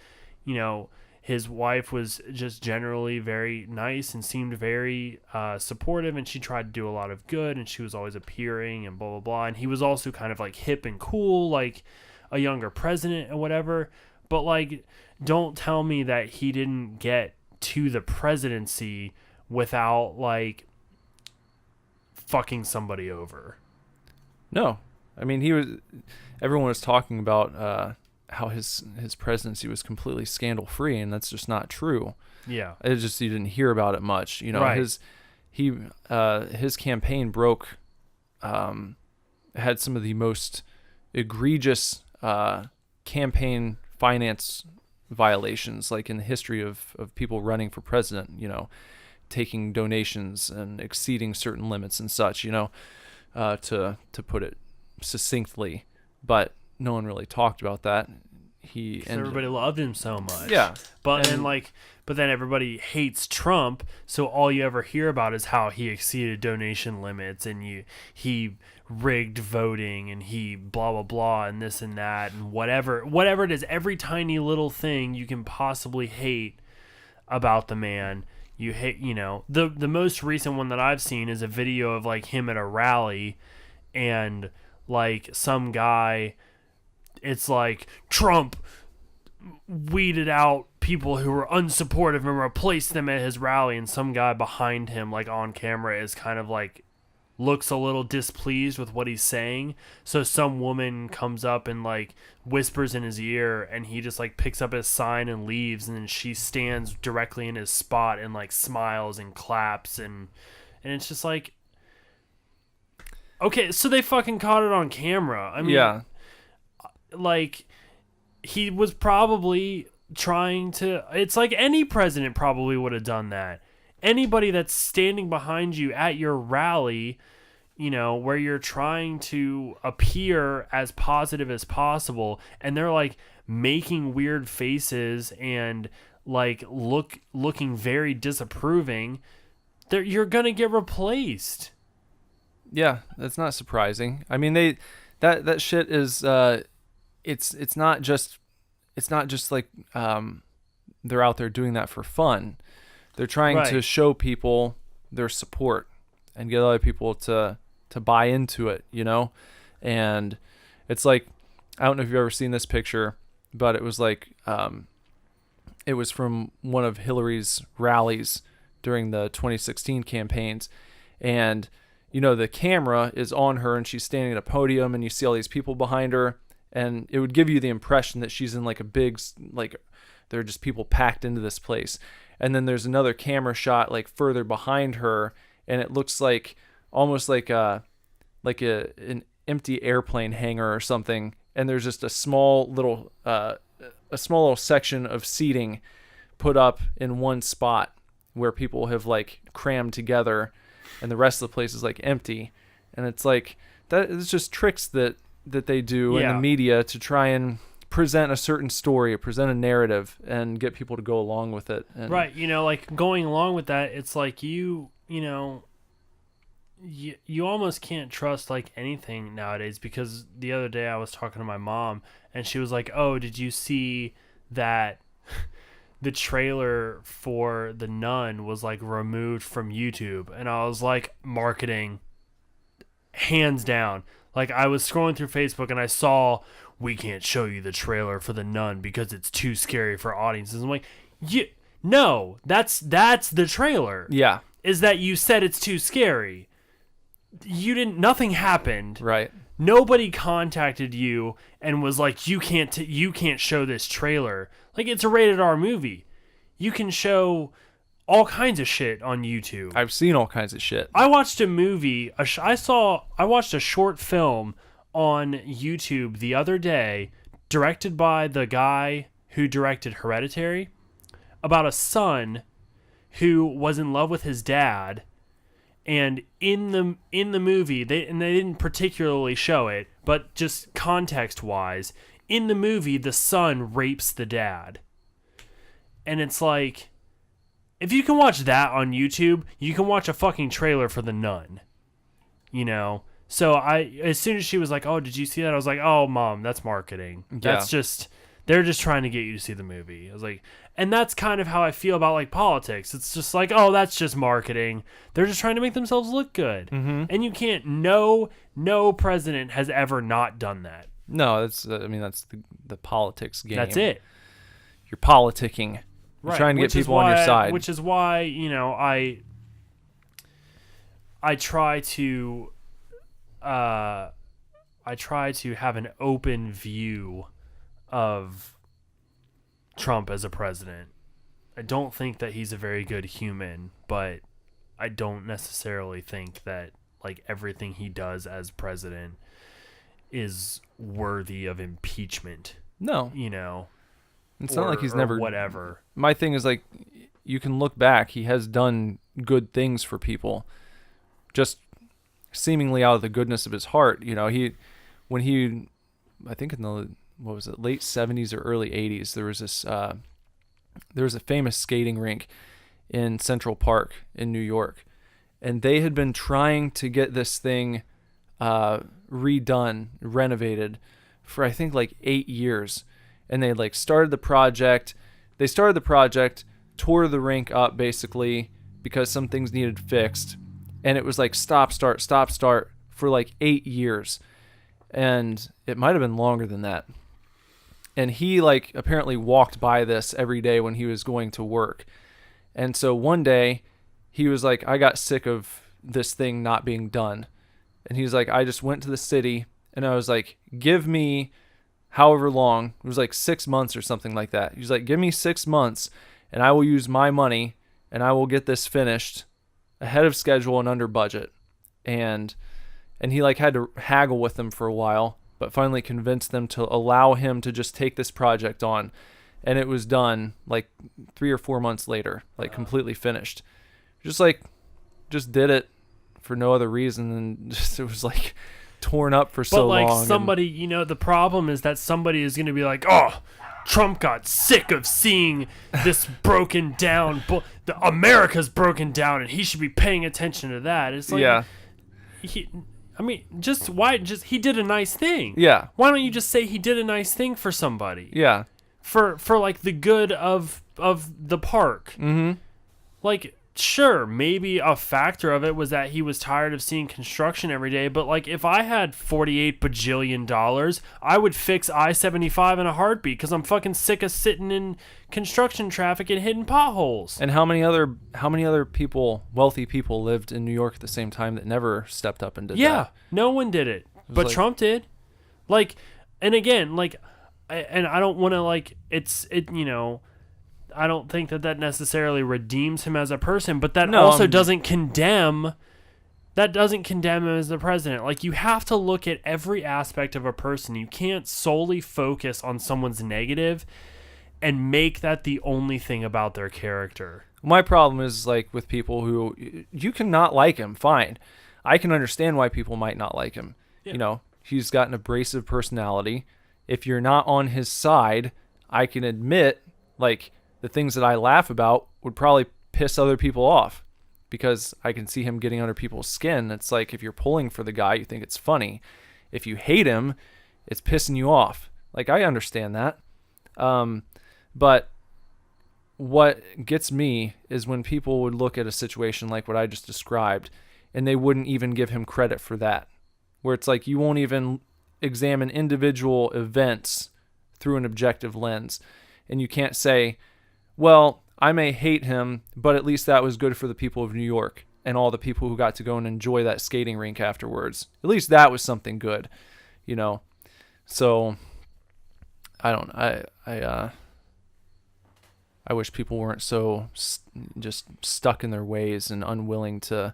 his wife was just generally very nice and seemed very supportive, and she tried to do a lot of good, and she was always appearing and blah, blah, blah. And he was also kind of like hip and cool, like a younger president or whatever. But like, don't tell me that he didn't get to the presidency without like fucking somebody over. No, I mean, everyone was talking about how his presidency was completely scandal free, and that's just not true. Yeah, it's just, you didn't hear about it much. Right. His campaign had some of the most egregious campaign finance violations, like in the history of people running for president, taking donations and exceeding certain limits and such, to put it succinctly. But no one really talked about that. Everybody loved him so much. Yeah. But then everybody hates Trump, so all you ever hear about is how he exceeded donation limits and he rigged voting and he blah blah blah and this and that and whatever it is, every tiny little thing you can possibly hate about the man. You hate, the most recent one that I've seen is a video of like him at a rally and like some guy, it's like Trump weeded out people who were unsupportive and replaced them at his rally, and some guy behind him, like on camera, is kind of like looks a little displeased with what he's saying. So some woman comes up and like whispers in his ear, and he just like picks up his sign and leaves, and then she stands directly in his spot and like smiles and claps, and it's just like, okay, so they fucking caught it on camera. I mean, yeah. Like, he was probably trying to... It's like any president probably would have done that. Anybody that's standing behind you at your rally, where you're trying to appear as positive as possible, and they're, like, making weird faces and, like, looking very disapproving, you're gonna get replaced. Yeah, that's not surprising. I mean, that shit is... It's not just like they're out there doing that for fun. They're trying to show people their support and get other people to buy into it, And it's like, I don't know if you've ever seen this picture, but it was like it was from one of Hillary's rallies during the 2016 campaigns, and the camera is on her and she's standing at a podium and you see all these people behind her. And it would give you the impression that she's in like a big, like there are just people packed into this place. And then there's another camera shot like further behind her, and it looks like almost like an empty airplane hangar or something. And there's just a small little section of seating put up in one spot where people have like crammed together, and the rest of the place is like empty. And it's like that. It's just tricks that they do in the media to try and present a certain story, present a narrative, and get people to go along with it. And right, like going along with that, it's like you almost can't trust like anything nowadays, because the other day I was talking to my mom and she was like, "Oh, did you see that the trailer for The Nun was like removed from YouTube?" And I was like, marketing, hands down. Like, I was scrolling through Facebook and I saw, "We can't show you the trailer for The Nun because it's too scary for audiences." I'm like, no, that's the trailer. Yeah. Is that you said it's too scary. Nothing happened. Right. Nobody contacted you and was like, you can't show this trailer. Like, it's a rated R movie. You can show all kinds of shit on YouTube. I've seen all kinds of shit. I watched a movie. I watched a short film on YouTube the other day, directed by the guy who directed Hereditary, about a son who was in love with his dad, and in the movie they didn't particularly show it, but just context wise, in the movie the son rapes the dad, and it's like, if you can watch that on YouTube, you can watch a fucking trailer for The Nun. So as soon as she was like, "Oh, did you see that?" I was like, "Oh, Mom, that's marketing. That's just, they're just trying to get you to see the movie." I was like, and that's kind of how I feel about like politics. It's just like, oh, that's just marketing. They're just trying to make themselves look good. Mm-hmm. And you can't, no president has ever not done that. No, that's the politics game. That's it. You're politicking. You're trying to get people on your side. Which is why, I try to have an open view of Trump as a president. I don't think that he's a very good human, but I don't necessarily think that like everything he does as president is worthy of impeachment. No. It's not like he's never whatever. My thing is like, you can look back. He has done good things for people, just seemingly out of the goodness of his heart. You know, I think in the late 70s or early 80s, there was a famous skating rink in Central Park in New York, and they had been trying to get this thing redone, renovated for I think like 8 years, and they like started the project. Tore the rink up basically because some things needed fixed, and it was like stop start for like 8 years, and it might have been longer than that. And he like apparently walked by this every day when he was going to work. And so one day he was like, I got sick of this thing not being done. And he's like, I just went to the city and I was like, give me however long. It was like 6 months or something like that. He's like, give me 6 months and I will use my money and I will get this finished ahead of schedule and under budget. And he like had to haggle with them for a while, but finally convinced them to allow him to just take this project on. And it was done like 3 or 4 months later, like completely finished. Just did it for no other reason. And just, it was like torn up for so long. But like somebody, the problem is that somebody is going to be like, oh, Trump got sick of seeing this broken down, America's broken down, and he should be paying attention to that. It's like, yeah. He did a nice thing. Yeah. Why don't you just say he did a nice thing for somebody? Yeah. For like the good of the park. Mm-hmm. Like, sure, maybe a factor of it was that he was tired of seeing construction every day, but like if I had $48 bajillion, I would fix I-75 in a heartbeat because I'm fucking sick of sitting in construction traffic and hitting potholes. And how many other people, wealthy people, lived in New York at the same time that never stepped up and did that? Yeah, no one did it, but like, Trump did. Like, and again, like, and I don't want to like I don't think that necessarily redeems him as a person, but that doesn't condemn him as the president. Like, you have to look at every aspect of a person. You can't solely focus on someone's negative and make that the only thing about their character. My problem is like with people who you cannot like him. Fine. I can understand why people might not like him. Yeah. He's got an abrasive personality. If you're not on his side, I can admit like the things that I laugh about would probably piss other people off because I can see him getting under people's skin. It's like if you're pulling for the guy, you think it's funny. If you hate him, it's pissing you off. Like, I understand that. But what gets me is when people would look at a situation like what I just described and they wouldn't even give him credit for that. Where it's like you won't even examine individual events through an objective lens. And you can't say, well, I may hate him, but at least that was good for the people of New York and all the people who got to go and enjoy that skating rink afterwards. At least that was something good, So I wish people weren't so just stuck in their ways and unwilling to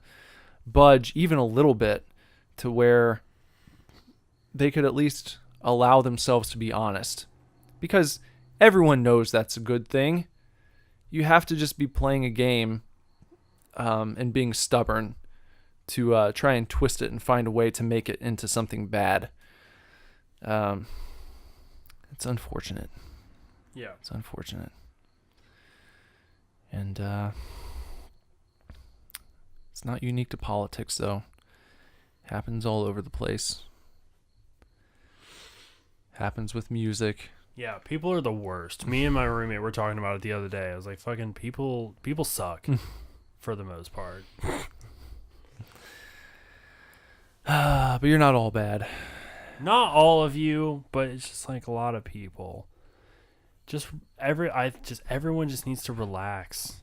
budge even a little bit to where they could at least allow themselves to be honest. Because everyone knows that's a good thing. You have to just be playing a game and being stubborn to try and twist it and find a way to make it into something bad. It's unfortunate. Yeah. It's unfortunate. And it's not unique to politics, though. Happens all over the place. Happens with music. Yeah, people are the worst. Me and my roommate were talking about it the other day. I was like, fucking people suck for the most part. But you're not all bad. Not all of you, but it's just like a lot of people. Everyone just needs to relax.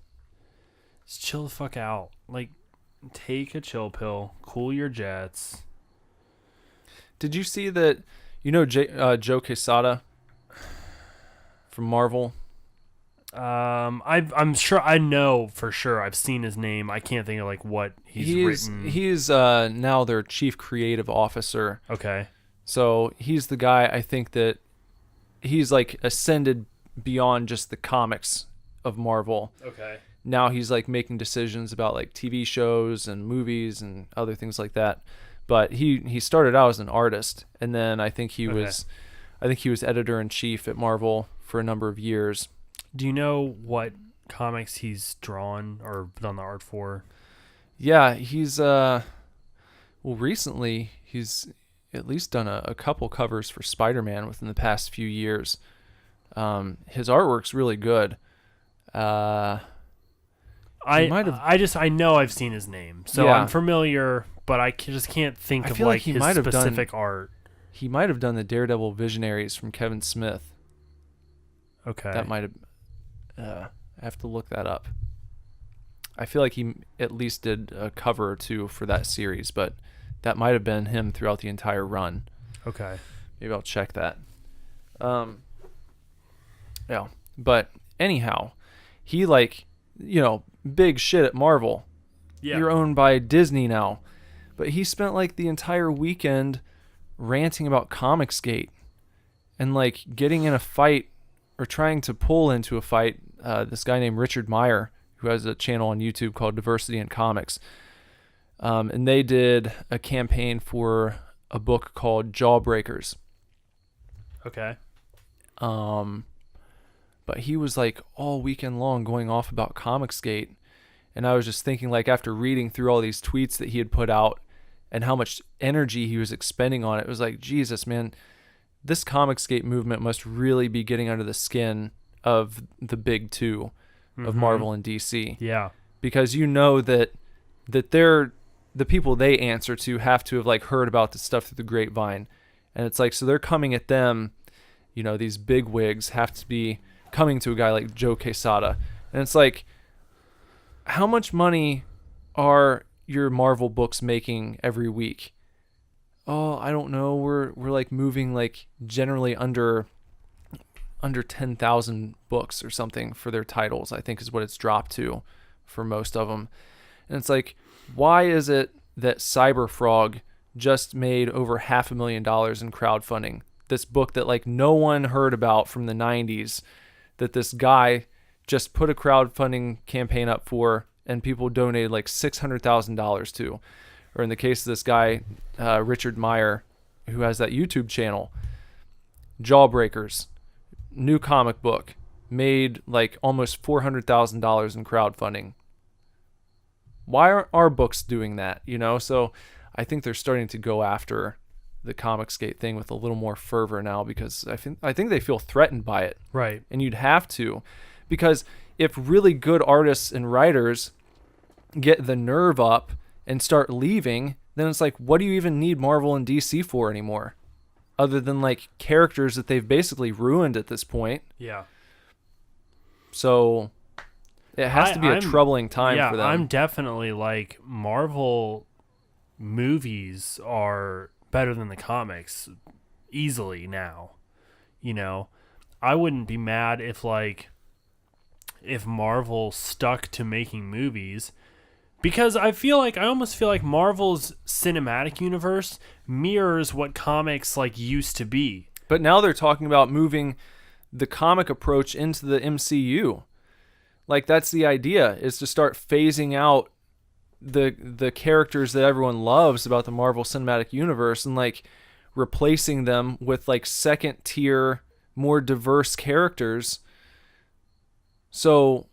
Just chill the fuck out. Like, take a chill pill, cool your jets. Did you see that, Joe Quesada from Marvel? I'm sure, I know for sure I've seen his name. I can't think of like what he's written. He's now their chief creative officer. Okay. So he's the guy, I think that he's like ascended beyond just the comics of Marvel. Okay. Now he's like making decisions about like TV shows and movies and other things like that. But he started out as an artist, and then I think he was editor-in-chief at Marvel for a number of years. Do you know what comics he's drawn or done the art for? Yeah, he's recently he's at least done a couple covers for Spider-Man within the past few years. His artwork's really good. I know I've seen his name, so Yeah. I'm familiar, but I just can't think I of feel like like he his might have specific art. He might have done the Daredevil Visionaries from Kevin Smith. Okay. That might have. I have to look that up. I feel like he at least did a cover or two for that series, but that might have been him throughout the entire run. Okay. Maybe I'll check that. Yeah. But anyhow, he big shit at Marvel. Yeah. You're owned by Disney now. But he spent like the entire weekend ranting about Comicsgate and like getting in a fight or trying to pull into a fight this guy named Richard Meyer, who has a channel on YouTube called Diversity in Comics. And they did a campaign for a book called Jawbreakers. Okay. But he was like all weekend long going off about Comicsgate. And I was just thinking, like, after reading through all these tweets that he had put out and how much energy he was expending on it, it was like, Jesus, man, this Comicsgate movement must really be getting under the skin of the big two of Marvel and DC. Yeah. Because you know that they're the people they answer to have to have like heard about this stuff through the grapevine. And it's like, so they're coming at them, these big wigs have to be coming to a guy like Joe Quesada. And it's like, how much money are your Marvel books making every week? Oh, I don't know. We're like moving like generally under 10,000 books or something for their titles, I think is what it's dropped to for most of them. And it's like, why is it that Cyberfrog just made over $500,000 in crowdfunding? This book that like no one heard about from the 90s, that this guy just put a crowdfunding campaign up for, and people donated like $600,000 to. Or in the case of this guy, Richard Meyer, who has that YouTube channel, Jawbreakers, new comic book, made like almost $400,000 in crowdfunding. Why aren't our books doing that? So I think they're starting to go after the Comicsgate thing with a little more fervor now, because I think they feel threatened by it. Right. And you'd have to, because if really good artists and writers get the nerve up and start leaving, then it's like, what do you even need Marvel and DC for anymore? Other than like characters that they've basically ruined at this point. Yeah. So it has to be a troubling time for them. I'm definitely like, Marvel movies are better than the comics easily now. I wouldn't be mad if Marvel stuck to making movies, because I almost feel like Marvel's cinematic universe mirrors what comics like used to be. But now they're talking about moving the comic approach into the MCU. Like, that's the idea, is to start phasing out the characters that everyone loves about the Marvel Cinematic Universe and like replacing them with like second tier, more diverse characters. So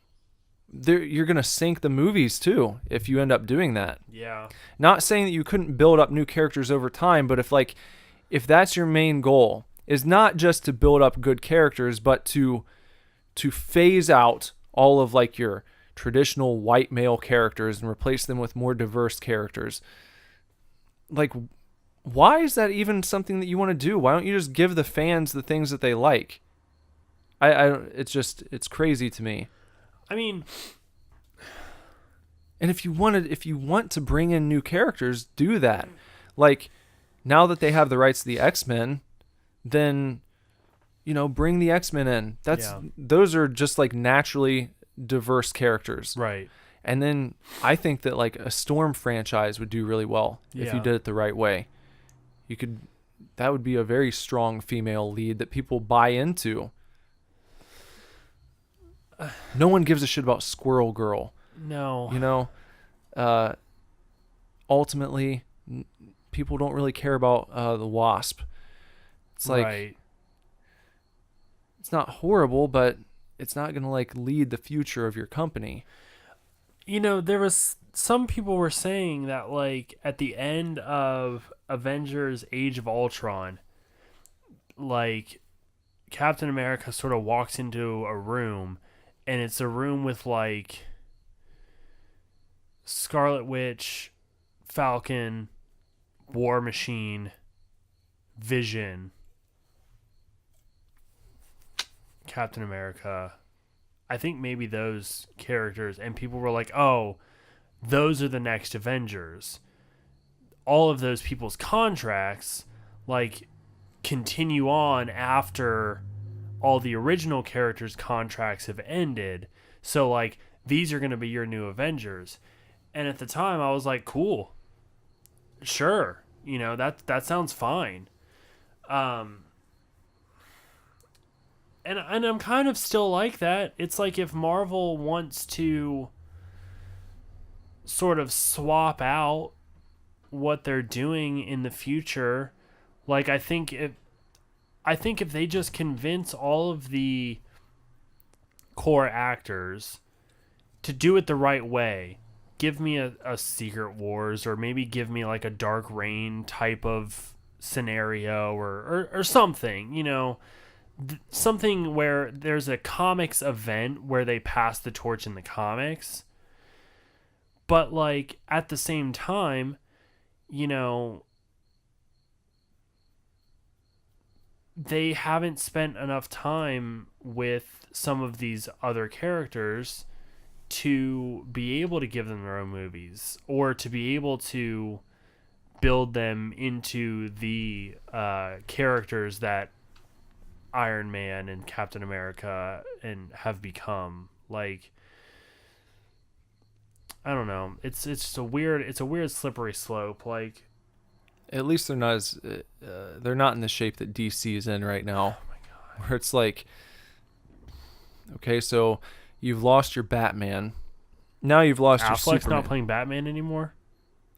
you're going to sink the movies too if you end up doing that. Yeah. Not saying that you couldn't build up new characters over time, but if that's your main goal, is not just to build up good characters, but to phase out all of like your traditional white male characters and replace them with more diverse characters. Like, why is that even something that you want to do? Why don't you just give the fans the things that they like? It's crazy to me. I mean, and if you want to bring in new characters, do that. Like, now that they have the rights to the X-Men, then bring the X-Men in. Those are just like naturally diverse characters. Right. And then I think that like a Storm franchise would do really well if you did it the right way. That would be a very strong female lead that people buy into. No one gives a shit about Squirrel Girl. No. You know, ultimately, people don't really care about the Wasp. It's like, Right. it's not horrible, but it's not going to like lead the future of your company. You know, there was some people were saying that like at the end of Avengers Age of Ultron, like Captain America sort of walks into a room, and it's a room with like Scarlet Witch, Falcon, War Machine, Vision, Captain America. I think maybe those characters, and people were like, "Oh, those are the next Avengers." All of those people's contracts like continue on after all the original characters' contracts have ended. So like these are going to be your new Avengers. And at the time I was like, "Cool. Sure. You know, that sounds fine." And I'm kind of still like that. It's like if Marvel wants to sort of swap out what they're doing in the future, like I think if they just convince all of the core actors to do it the right way, give me a Secret Wars, or maybe give me like a Dark Reign type of scenario, or something, you know, something where there's a comics event where they pass the torch in the comics, but like at the same time, you know, they haven't spent enough time with some of these other characters to be able to give them their own movies, or to be able to build them into the characters that Iron Man and Captain America and have become. Like, I don't know. It's just a weird slippery slope. Like, At least they're not as they're not in the shape that DC is in right now, oh my god. where it's like, okay, so you've lost your Batman, now you've lost your Affleck's Superman. not playing Batman anymore.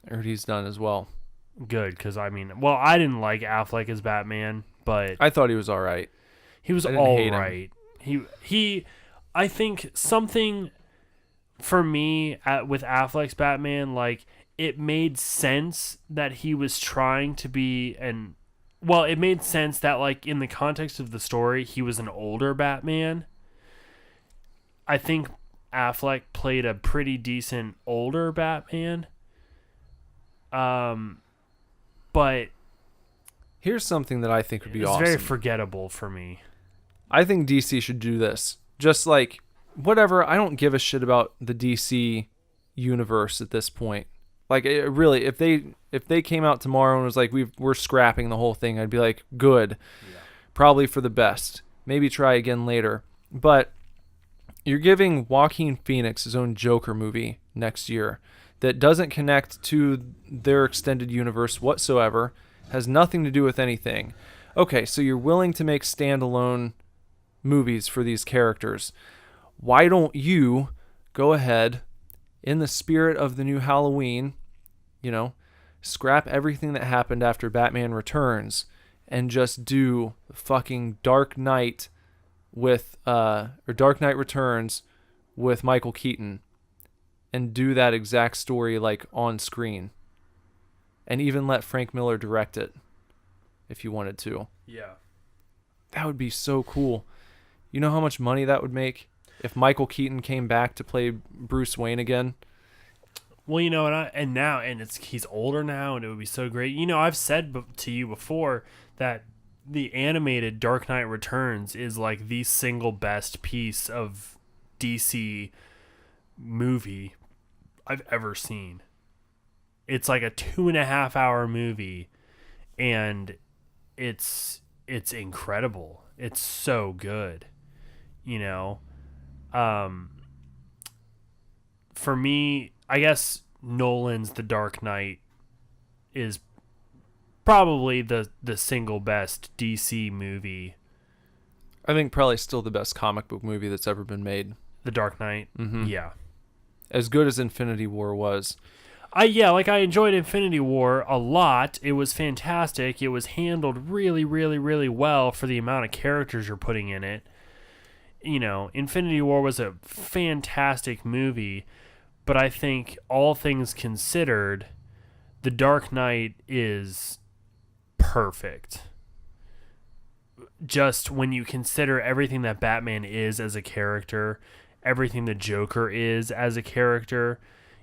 Or he's done as well. Good, because I mean, well, I didn't like Affleck as Batman, but I thought he was all right. he was I didn't all hate him. right. He, I think something for me with Affleck's Batman, like it made sense that he was trying to be it made sense that like in the context of the story, he was an older Batman. I think Affleck played a pretty decent older Batman. But Here's something that I think would be it's awesome. very forgettable for me. I think DC should do this. Just like, whatever, I don't give a shit about the DC universe at this point. Like, really, if they came out tomorrow and was like, we're scrapping the whole thing, I'd be like, good. Yeah. Probably for the best. Maybe try again later. But you're giving Joaquin Phoenix his own Joker movie next year that doesn't connect to their extended universe whatsoever, has nothing to do with anything. Okay, so you're willing to make standalone movies for these characters. Why don't you go ahead, in the spirit of the new Halloween, you know, scrap everything that happened after Batman Returns and just do fucking Dark Knight or Dark Knight Returns with Michael Keaton, and do that exact story like on screen, and even let Frank Miller direct it if you wanted to. Yeah. That would be so cool. You know how much money that would make if Michael Keaton came back to play Bruce Wayne again? Well, you know, he's older now, and it would be so great. You know, I've said to you before that the animated Dark Knight Returns is like the single best piece of DC movie I've ever seen. It's like a 2.5 hour movie, and it's incredible. It's so good, you know. For me, I guess Nolan's The Dark Knight is probably the single best DC movie. I think probably still the best comic book movie that's ever been made. The Dark Knight. Mm-hmm. Yeah. As good as Infinity War was. I enjoyed Infinity War a lot. It was fantastic. It was handled really, really, really well for the amount of characters you're putting in it. You know, Infinity War was a fantastic movie, but I think all things considered, The Dark Knight is perfect. Just when you consider everything that Batman is as a character, everything the Joker is as a character,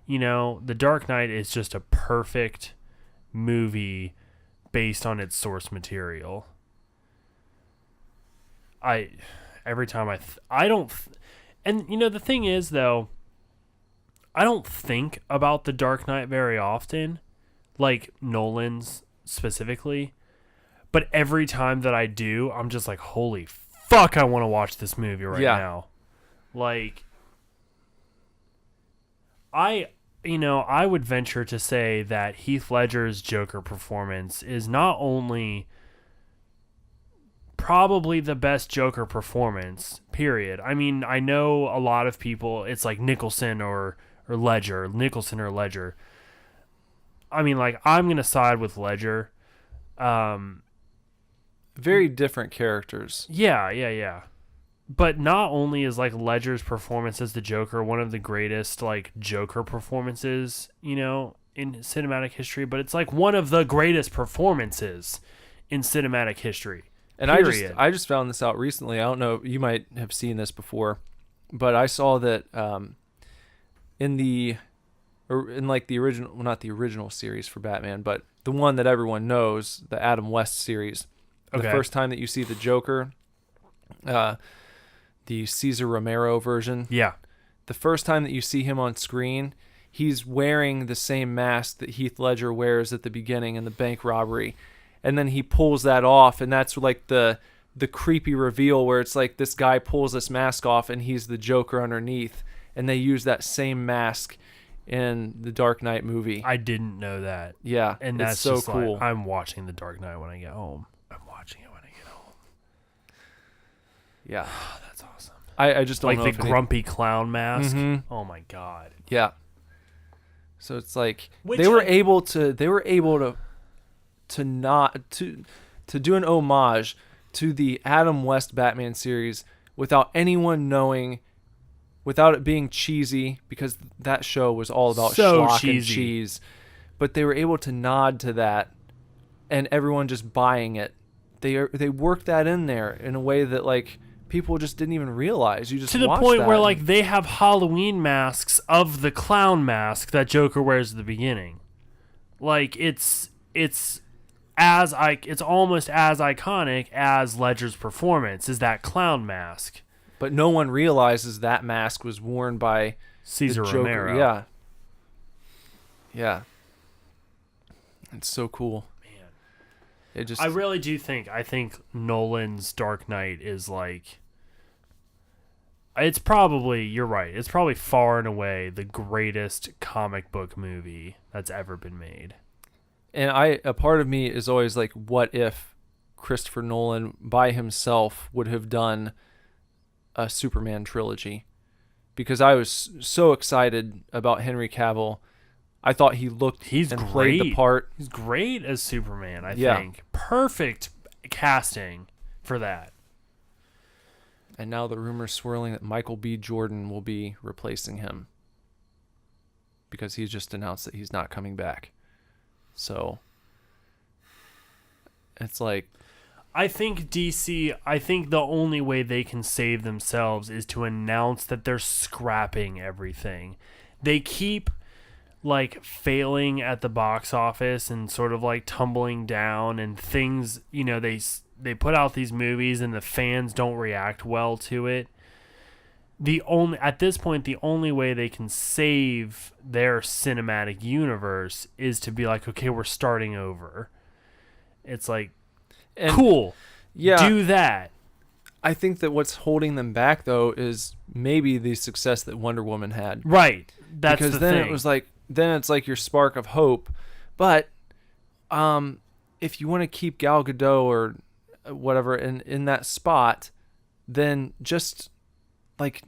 you know, The Dark Knight is just a perfect movie based on its source material. Every time I don't, and you know, the thing is though, I don't think about The Dark Knight very often, like Nolan's specifically, but every time that I do, I'm just like, holy fuck, I want to watch this movie right now. Like, I would venture to say that Heath Ledger's Joker performance is not only probably the best Joker performance, period. I mean, I know a lot of people, it's like Nicholson or Ledger. I mean, like, I'm going to side with Ledger. Very different characters. Yeah. But not only is, like, Ledger's performance as the Joker one of the greatest, like, Joker performances, you know, in cinematic history, but it's, like, one of the greatest performances in cinematic history. And I just found this out recently. I don't know, you might have seen this before, but I saw that in the original, well, not the original series for Batman, but the one that everyone knows, the Adam West series. The first time that you see the Joker, the Cesar Romero version. Yeah. The first time that you see him on screen, he's wearing the same mask that Heath Ledger wears at the beginning in the bank robbery. And then he pulls that off, and that's like the creepy reveal where it's like this guy pulls this mask off and he's the Joker underneath. And they use that same mask in the Dark Knight movie. I didn't know that. Yeah, and that's so just cool. Like, I'm watching the Dark Knight when I get home. Yeah. That's awesome. I just don't know. Like the grumpy clown mask. Mm-hmm. Oh my god. Yeah. So it's like they were able to do an homage to the Adam West Batman series without anyone knowing, without it being cheesy, because that show was all about schlock and cheese. But they were able to nod to that, and everyone just buying it. They worked that in there in a way that, like, people just didn't even realize. You just to the point where, like, they have Halloween masks of the clown mask that Joker wears at the beginning. Like, it's almost as iconic as Ledger's performance is that clown mask. But no one realizes that mask was worn by Cesar the Joker. Romero. Yeah. It's so cool. I really do think. I think Nolan's Dark Knight is like. It's probably, you're right. It's probably far and away the greatest comic book movie that's ever been made. And a part of me is always like, what if Christopher Nolan by himself would have done a Superman trilogy? Because I was so excited about Henry Cavill. I thought he played the part. He's great as Superman, I think. Perfect casting for that. And now the rumor's swirling that Michael B. Jordan will be replacing him, because he's just announced that he's not coming back. So it's like, I think the only way they can save themselves is to announce that they're scrapping everything. They keep, like, failing at the box office and sort of, like, tumbling down, and things, you know, they put out these movies and the fans don't react well to it. At this point, the only way they can save their cinematic universe is to be like, okay, we're starting over. It's like, cool. Yeah. Do that. I think that what's holding them back, though, is maybe the success that Wonder Woman had. Right. That's because the then thing. It was like, then it's like your spark of hope. But if you want to keep Gal Gadot or whatever in that spot, then just, like,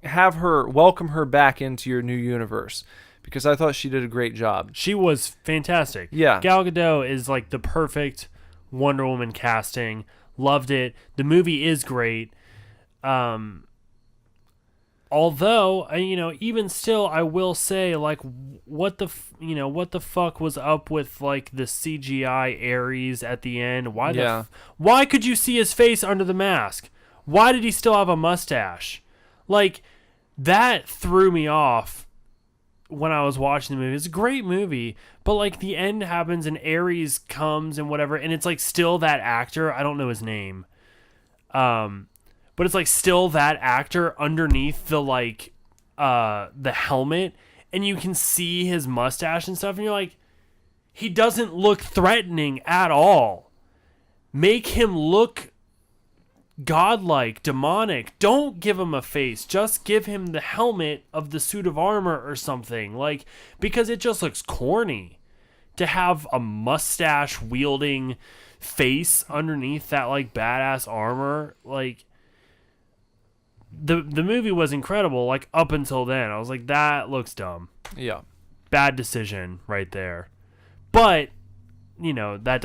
welcome her back into your new universe, because I thought she did a great job. She was fantastic. Yeah. Gal Gadot is like the perfect Wonder Woman casting. Loved it. The movie is great. Although, even still, I will say, like, what the fuck was up with, like, the CGI Ares at the end? Why could you see his face under the mask? Why did he still have a mustache? Like, that threw me off when I was watching the movie. It's a great movie, but, like, the end happens and Ares comes and whatever, and it's, like, still that actor. I don't know his name. But it's like still that actor underneath the like the helmet, and you can see his mustache and stuff, and you're like, he doesn't look threatening at all. Make him look godlike, demonic. Don't give him a face. Just give him the helmet of the suit of armor or something. Like, because it just looks corny to have a mustache wielding face underneath that like badass armor. Like, the movie was incredible, like, up until then. I was like, that looks dumb. Yeah. Bad decision right there. But, that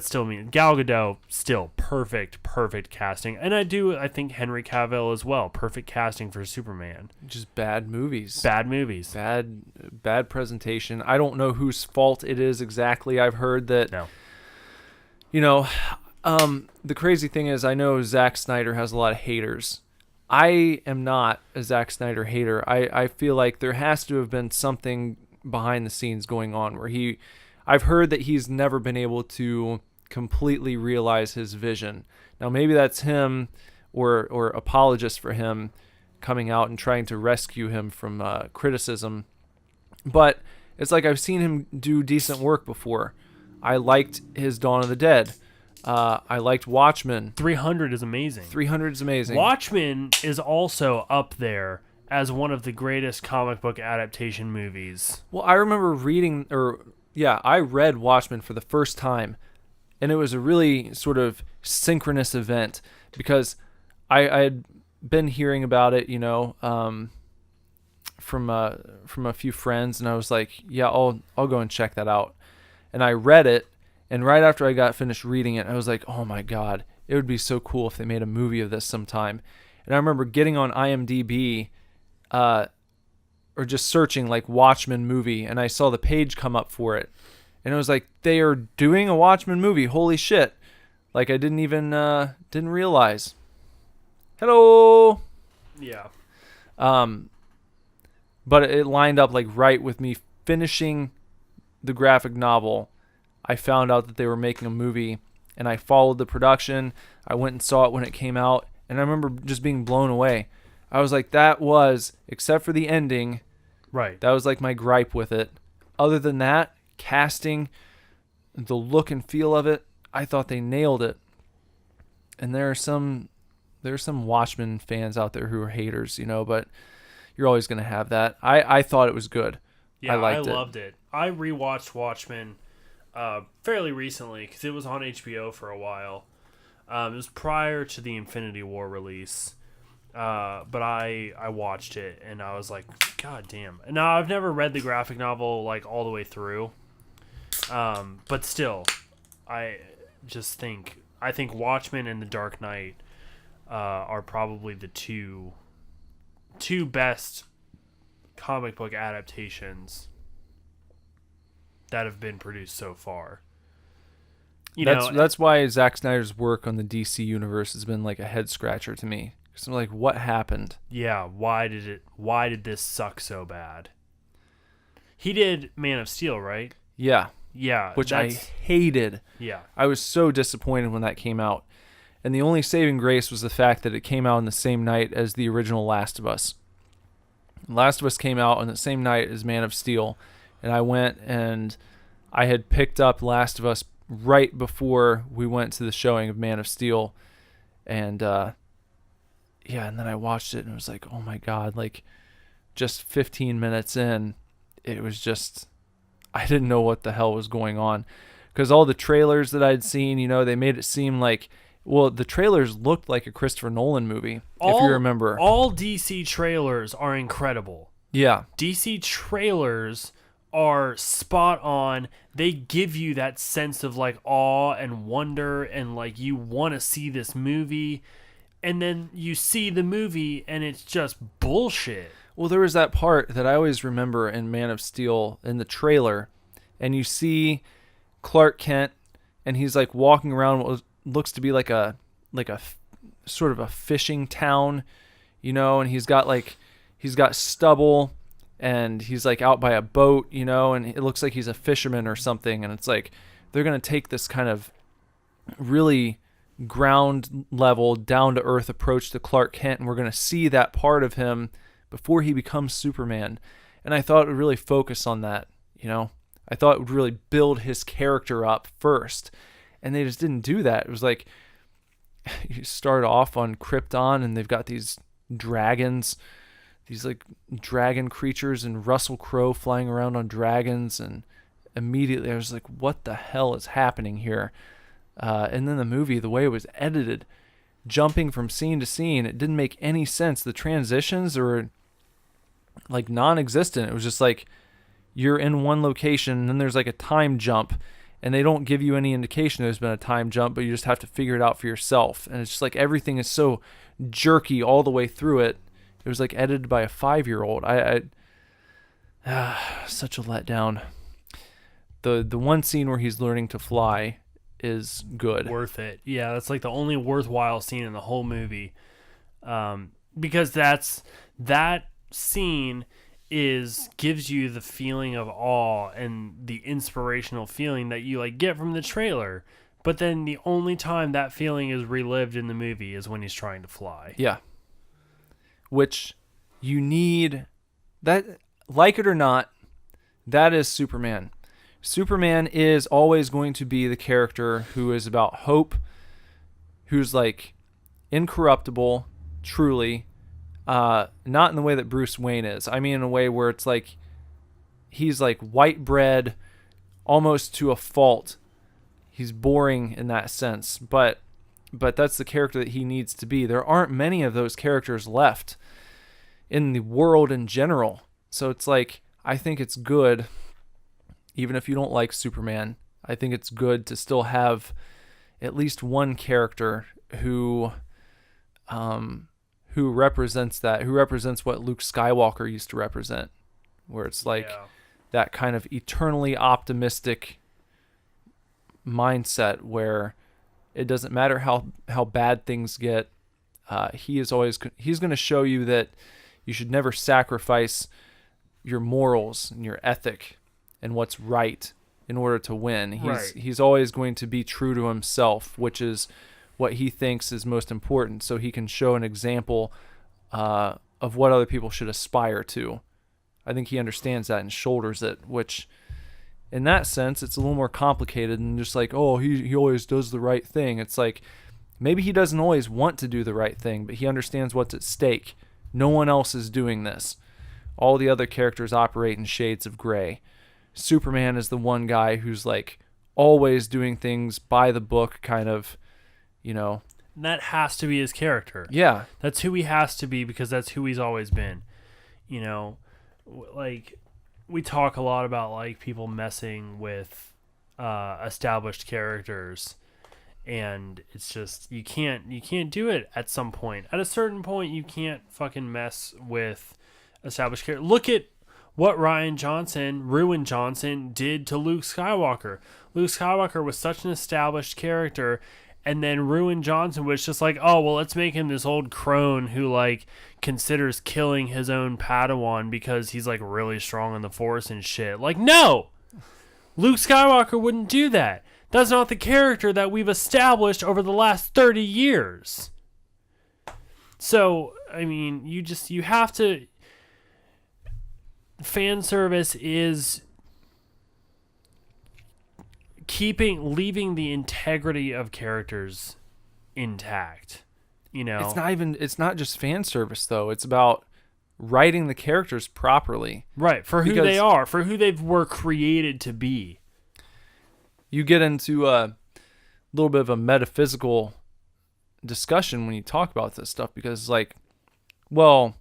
still means Gal Gadot, still perfect casting. And I think Henry Cavill as well. Perfect casting for Superman. Just bad movies. Bad presentation. I don't know whose fault it is exactly. I've heard that, the crazy thing is, I know Zack Snyder has a lot of haters. I am not a Zack Snyder hater. I feel like there has to have been something behind the scenes going on where I've heard that he's never been able to completely realize his vision. Now, maybe that's him or apologists for him coming out and trying to rescue him from criticism. But it's like I've seen him do decent work before. I liked his Dawn of the Dead. I liked Watchmen. 300 is amazing. 300 is amazing. Watchmen is also up there as one of the greatest comic book adaptation movies. Well, I remember I read Watchmen for the first time, and it was a really sort of synchronous event because I had been hearing about it, from a few friends, and I was like, yeah, I'll go and check that out. And I read it. And right after I got finished reading it, I was like, oh my God, it would be so cool if they made a movie of this sometime. And I remember getting on IMDb or just searching like Watchmen movie, and I saw the page come up for it. And it was like, they are doing a Watchmen movie. Holy shit. Like, I didn't even didn't realize. Hello. Yeah. But it lined up like right with me finishing the graphic novel. I found out that they were making a movie, and I followed the production. I went and saw it when it came out, and I remember just being blown away. I was like, that was, except for the ending, right? That was like my gripe with it. Other than that, casting, the look and feel of it, I thought they nailed it. And there are some Watchmen fans out there who are haters, but you're always going to have that. I thought it was good. Yeah, I loved it. I rewatched Watchmen fairly recently because it was on HBO for a while. It was prior to the Infinity War release, but I watched it and I was like, God damn. Now, I've never read the graphic novel like all the way through, but still, I think Watchmen and The Dark Knight are probably the two best comic book adaptations that have been produced so far. That's why Zack Snyder's work on the DC universe has been like a head scratcher to me. Because I'm like, what happened? Yeah, why did this suck so bad? He did Man of Steel, right? Yeah. Yeah. Which I hated. Yeah. I was so disappointed when that came out. And the only saving grace was the fact that it came out on the same night as the original Last of Us. Last of Us came out on the same night as Man of Steel. And I went and I had picked up Last of Us right before we went to the showing of Man of Steel. And and then I watched it and it was like, oh my God, like just 15 minutes in, it was just, I didn't know what the hell was going on. Because all the trailers that I'd seen, they made it seem like Well, the trailers looked like a Christopher Nolan movie, if you remember. All DC trailers are incredible. Yeah. DC trailers are spot on. They give you that sense of like awe and wonder and like you want to see this movie, and then you see the movie and it's just bullshit. Well, there was that part that I always remember in Man of Steel in the trailer, and you see Clark Kent, and he's like walking around what looks to be like a sort of a fishing town, and he's got stubble, and he's like out by a boat, and it looks like he's a fisherman or something, and it's like they're going to take this kind of really ground level, down to earth approach to Clark Kent, and we're going to see that part of him before he becomes Superman. And I thought it would really focus on that, I thought it would really build his character up first. And they just didn't do that. It was like you start off on Krypton and they've got these dragons, these like dragon creatures, and Russell Crowe flying around on dragons. And immediately I was like, what the hell is happening here? And then the movie, the way it was edited, jumping from scene to scene, it didn't make any sense. The transitions were like non-existent. It was just like you're in one location and then there's like a time jump, and they don't give you any indication there's been a time jump, but you just have to figure it out for yourself. And it's just like everything is so jerky all the way through it. It was like edited by a 5-year-old. Such a letdown. The one scene where he's learning to fly is good. Worth it. Yeah, that's like the only worthwhile scene in the whole movie. Because that scene gives you the feeling of awe and the inspirational feeling that you like get from the trailer. But then the only time that feeling is relived in the movie is when he's trying to fly. Yeah. Which you need that, like it or not, that is Superman. Superman is always going to be the character who is about hope, who's like incorruptible, truly. Not in the way that Bruce Wayne is. I mean, in a way where it's like he's like white bread almost to a fault. He's boring in that sense, but that's the character that he needs to be. There aren't many of those characters left in the world in general. So it's like, I think it's good, even if you don't like Superman, I think it's good to still have at least one character who represents that, who represents what Luke Skywalker used to represent, where it's like that kind of eternally optimistic mindset where it doesn't matter how bad things get. He's going to show you that you should never sacrifice your morals and your ethic and what's right in order to win. He's always going to be true to himself, which is what he thinks is most important, so he can show an example of what other people should aspire to. I think he understands that and shoulders it, which in that sense, it's a little more complicated than just like, oh, he always does the right thing. It's like, maybe he doesn't always want to do the right thing, but he understands what's at stake. No one else is doing this. All the other characters operate in shades of gray. Superman is the one guy who's like always doing things by the book, kind of, And that has to be his character. Yeah. That's who he has to be, because that's who he's always been. Like, we talk a lot about like people messing with established characters, and it's just you can't do it at some point. At a certain point, you can't fucking mess with established characters. Look at what Rian Johnson did to Luke Skywalker. Luke Skywalker was such an established character, and then Rian Johnson was just like, oh, well, let's make him this old crone who like considers killing his own Padawan because he's like really strong on the Force and shit. Like, no! Luke Skywalker wouldn't do that. That's not the character that we've established over the last 30 years. So, I mean, you have to... Fan service is leaving the integrity of characters intact. It's not just fan service though. It's about writing the characters properly. Right, for who they are, for who they were created to be. You get into a little bit of a metaphysical discussion when you talk about this stuff, because like, well,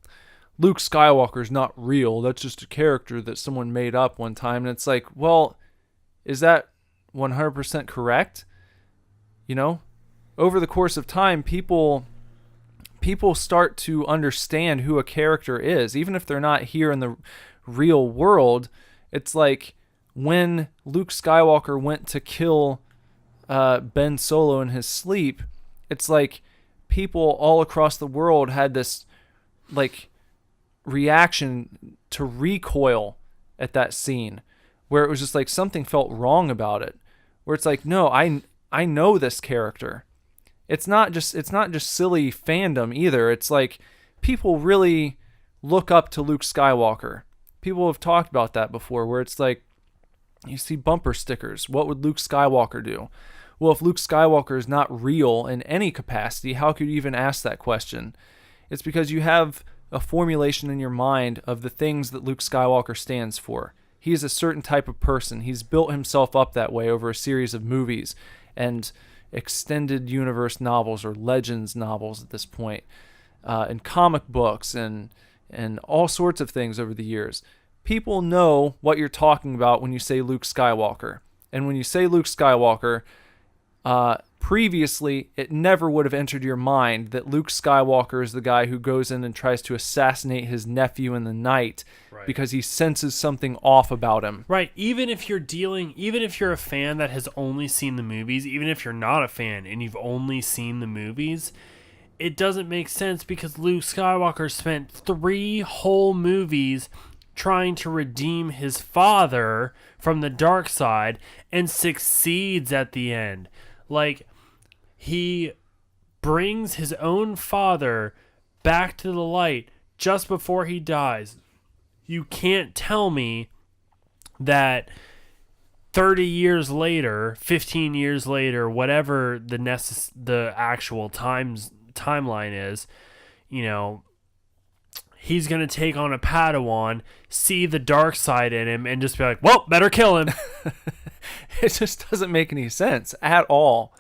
Luke Skywalker's not real. That's just a character that someone made up one time. And it's like, well, is that 100% correct? You know, over the course of time, people start to understand who a character is, even if they're not here in the real world. It's like when Luke Skywalker went to kill Ben Solo in his sleep, it's like people all across the world had this like reaction to recoil at that scene, where it was just like something felt wrong about it, where it's like, no, I know this character. It's not just silly fandom either. It's like people really look up to Luke Skywalker. People have talked about that before, where it's like you see bumper stickers. What would Luke Skywalker do? Well, if Luke Skywalker is not real in any capacity, how could you even ask that question? It's because you have a formulation in your mind of the things that Luke Skywalker stands for. He is a certain type of person. He's built himself up that way over a series of movies and extended universe novels, or legends novels at this point, and comic books and all sorts of things over the years. People know what you're talking about when you say Luke Skywalker. And when you say Luke Skywalker, previously, it never would have entered your mind that Luke Skywalker is the guy who goes in and tries to assassinate his nephew in the night, right, because he senses something off about him. Right. Even if you're a fan that has only seen the movies, even if you're not a fan and you've only seen the movies, it doesn't make sense, because Luke Skywalker spent 3 whole movies trying to redeem his father from the dark side and succeeds at the end. Like, he brings his own father back to the light just before he dies. You can't tell me that 30 years later, 15 years later, whatever the actual timeline is, you know, he's going to take on a Padawan, see the dark side in him, and just be like, well, better kill him. It just doesn't make any sense at all.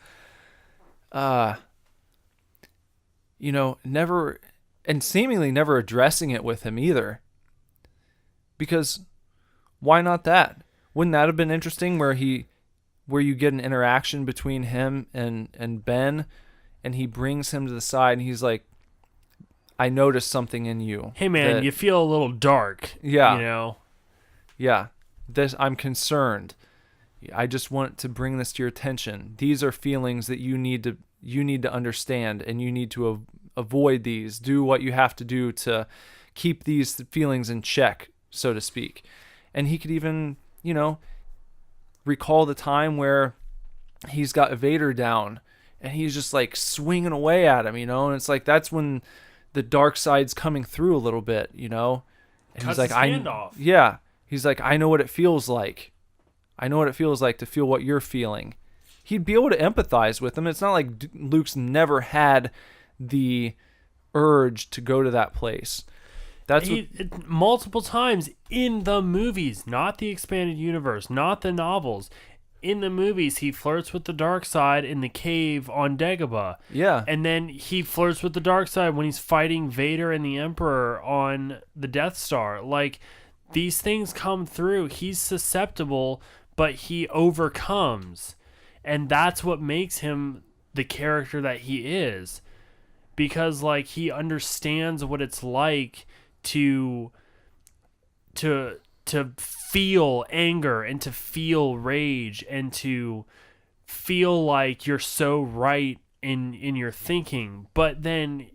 You know, never, and seemingly never addressing it with him either. Because why not that? Wouldn't that have been interesting, where you get an interaction between him and Ben, and he brings him to the side and he's like, I noticed something in you. Hey man, you feel a little dark. Yeah. You know? Yeah. I'm concerned. I just want to bring this to your attention. These are feelings that you need to understand, and you need to avoid these. Do what you have to do to keep these feelings in check, so to speak. And he could even, you know, recall the time where he's got Vader down and he's just like swinging away at him, you know, and it's like that's when the dark side's coming through a little bit, you know. And cuts he's like, his hand off. Yeah. He's like, I know what it feels like. I know what it feels like to feel what you're feeling. He'd be able to empathize with him. It's not like Luke's never had the urge to go to that place. That's multiple times in the movies, not the expanded universe, not the novels. In the movies, he flirts with the dark side in the cave on Dagobah. Yeah. And then he flirts with the dark side when he's fighting Vader and the Emperor on the Death Star. Like, these things come through. He's susceptible, but he overcomes. And that's what makes him the character that he is. Because, like, he understands what it's like to feel anger and to feel rage and to feel like you're so right in your thinking. But then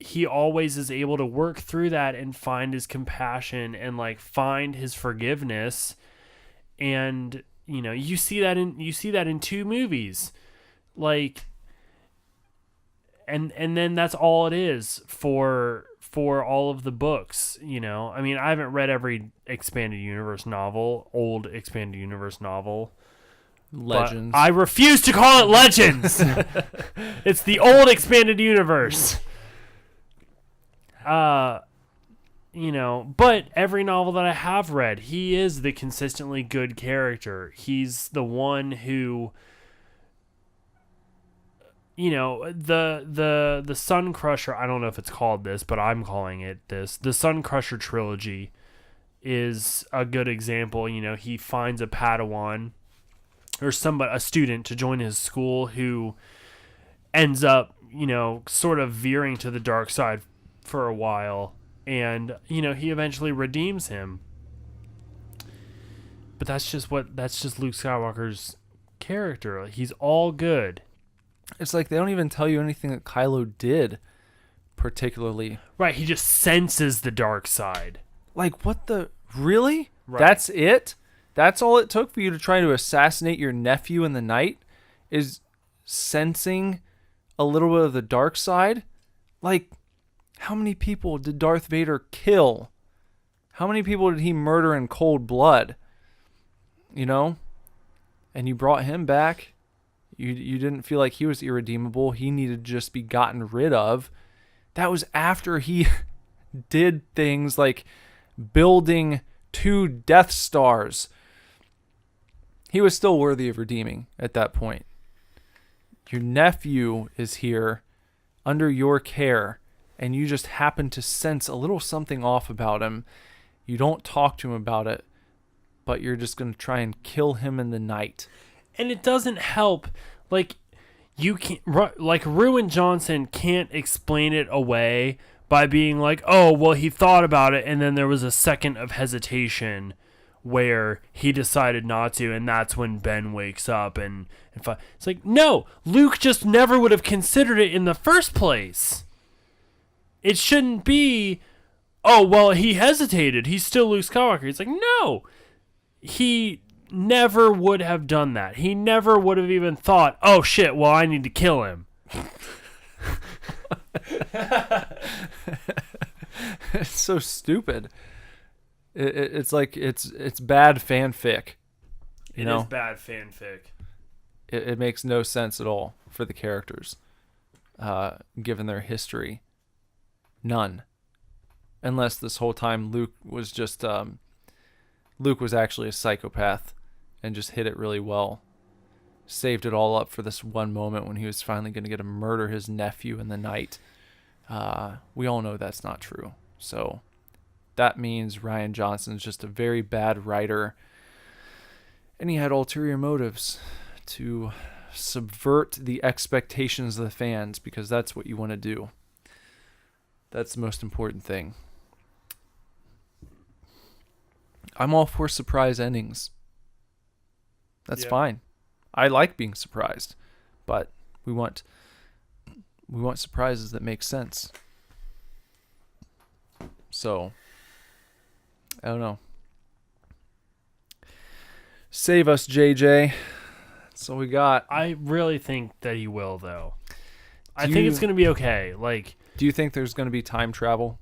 he always is able to work through that and find his compassion and like find his forgiveness. And you know, you see that in 2 movies, like, and then that's all it is for all of the books. You know, I mean, I haven't read every expanded universe novel, old expanded universe novel. Legends. I refuse to call it Legends. It's the old expanded universe. You know, but every novel that I have read, he is the consistently good character. He's the one who you know, the Sun Crusher, I don't know if it's called this, but I'm calling it this. The Sun Crusher trilogy is a good example. You know, he finds a Padawan or a student to join his school who ends up, you know, sort of veering to the dark side for a while, and, you know, he eventually redeems him. But that's just Luke Skywalker's character. He's all good. It's like they don't even tell you anything that Kylo did particularly. Right, he just senses the dark side. Like, what the... Really? Right. That's it? That's all it took for you to try to assassinate your nephew in the night? Is sensing a little bit of the dark side? Like, how many people did Darth Vader kill? How many people did he murder in cold blood? You know? And you brought him back. You didn't feel like he was irredeemable. He needed to just be gotten rid of. That was after he did things like building 2 Death Stars. He was still worthy of redeeming at that point. Your nephew is here under your care, and you just happen to sense a little something off about him. You don't talk to him about it, but you're just going to try and kill him in the night. And it doesn't help. Like, you can't, like, Ruin Johnson can't explain it away by being like, oh, well, he thought about it, and then there was a second of hesitation where he decided not to, and that's when Ben wakes up. And it's like, no, Luke just never would have considered it in the first place. It shouldn't be, oh, well, he hesitated. He's still Luke Skywalker. It's like, no, he never would have done that. He never would have even thought, oh, shit, well, I need to kill him. It's so stupid. It's like it's bad fanfic. It is bad fanfic. It makes no sense at all for the characters, given their history. None. Unless this whole time Luke was just Luke was actually a psychopath and just hit it really well. Saved it all up for this one moment when he was finally going to get to murder his nephew in the night. We all know that's not true. So that means Rian Johnson's just a very bad writer. And he had ulterior motives to subvert the expectations of the fans, because that's what you want to do. That's the most important thing. I'm all for surprise endings. That's fine. I like being surprised, but we want surprises that make sense. So, I don't know. Save us, JJ. That's all we got. I really think that he will, though. I think it's going to be okay. Like, do you think there's going to be time travel?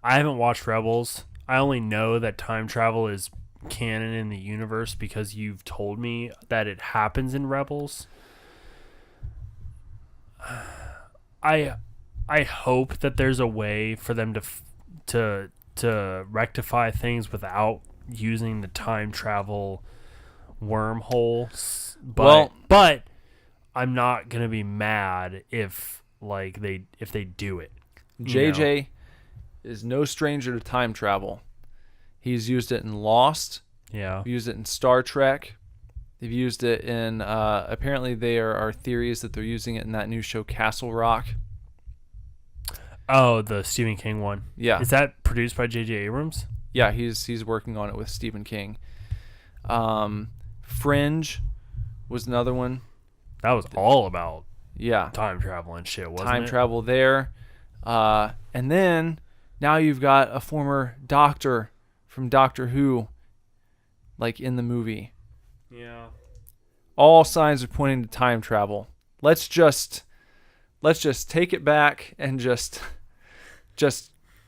I haven't watched Rebels. I only know that time travel is canon in the universe because you've told me that it happens in Rebels. I hope that there's a way for them to rectify things without using the time travel wormhole. But I'm not gonna be mad if they do it. JJ is no stranger to time travel. He's used it in Lost. Yeah. Used it in Star Trek. They've used it in, apparently there are theories that they're using it in that new show Castle Rock. Oh, the Stephen King one. Yeah. Is that produced by J.J. Abrams? Yeah, he's working on it with Stephen King. Fringe was another one. That was all about Yeah. time travel and shit, wasn't it? Time travel there. And then now you've got a former doctor from Doctor Who, like, in the movie. Yeah. All signs are pointing to time travel. Let's just take it back and just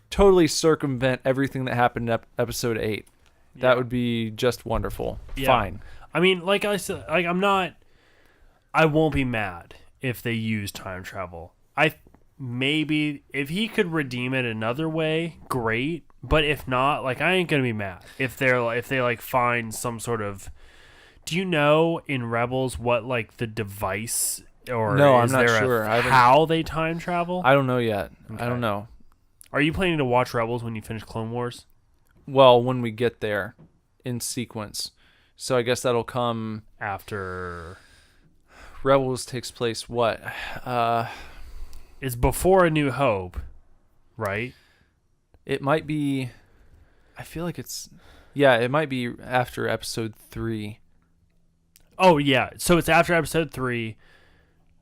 totally circumvent everything that happened in episode 8. Yeah. That would be just wonderful. Yeah. Fine. I mean, like I said, like I won't be mad if they use time travel. Maybe if he could redeem it another way, great. But if not, like, I ain't gonna be mad if they like find some sort of Do you know in Rebels what like the device or No, is I'm not there sure. how they time travel? I don't know yet. Okay. I don't know. Are you planning to watch Rebels when you finish Clone Wars? Well, when we get there in sequence. So I guess that'll come After Rebels takes place what? it's before A New Hope, right? It might be I feel like it might be after episode 3. Oh yeah, so it's after episode 3,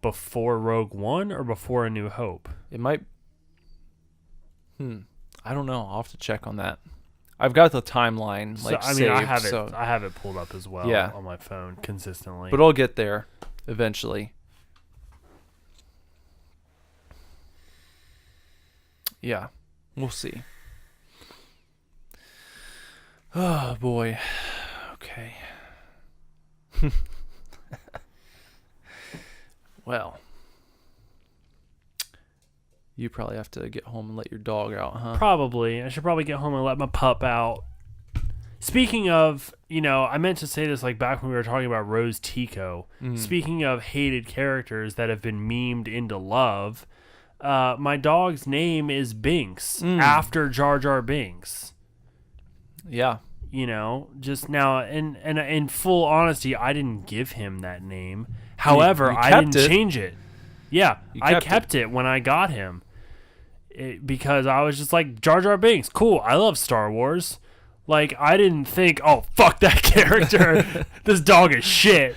before Rogue One or before A New Hope? It might I don't know. I'll have to check on that. I've got the timeline So, saved, I have it. so I have it pulled up as well Yeah. on my phone consistently. but I'll get there eventually. Yeah, we'll see. Oh boy. Okay. Well, you probably have to get home and let your dog out, huh? Probably. I should probably get home and let my pup out. Speaking of, I meant to say this like back when we were talking about Rose Tico. Speaking of hated characters that have been memed into love, my dog's name is Binks after Jar Jar Binks. Yeah. Just now, and in full honesty, I didn't give him that name. However, you I kept didn't it. change it. Yeah, You I kept kept it when I got him. Because I was just like, Jar Jar Binks, cool. I love Star Wars. Like, I didn't think, oh, fuck that character. This dog is shit.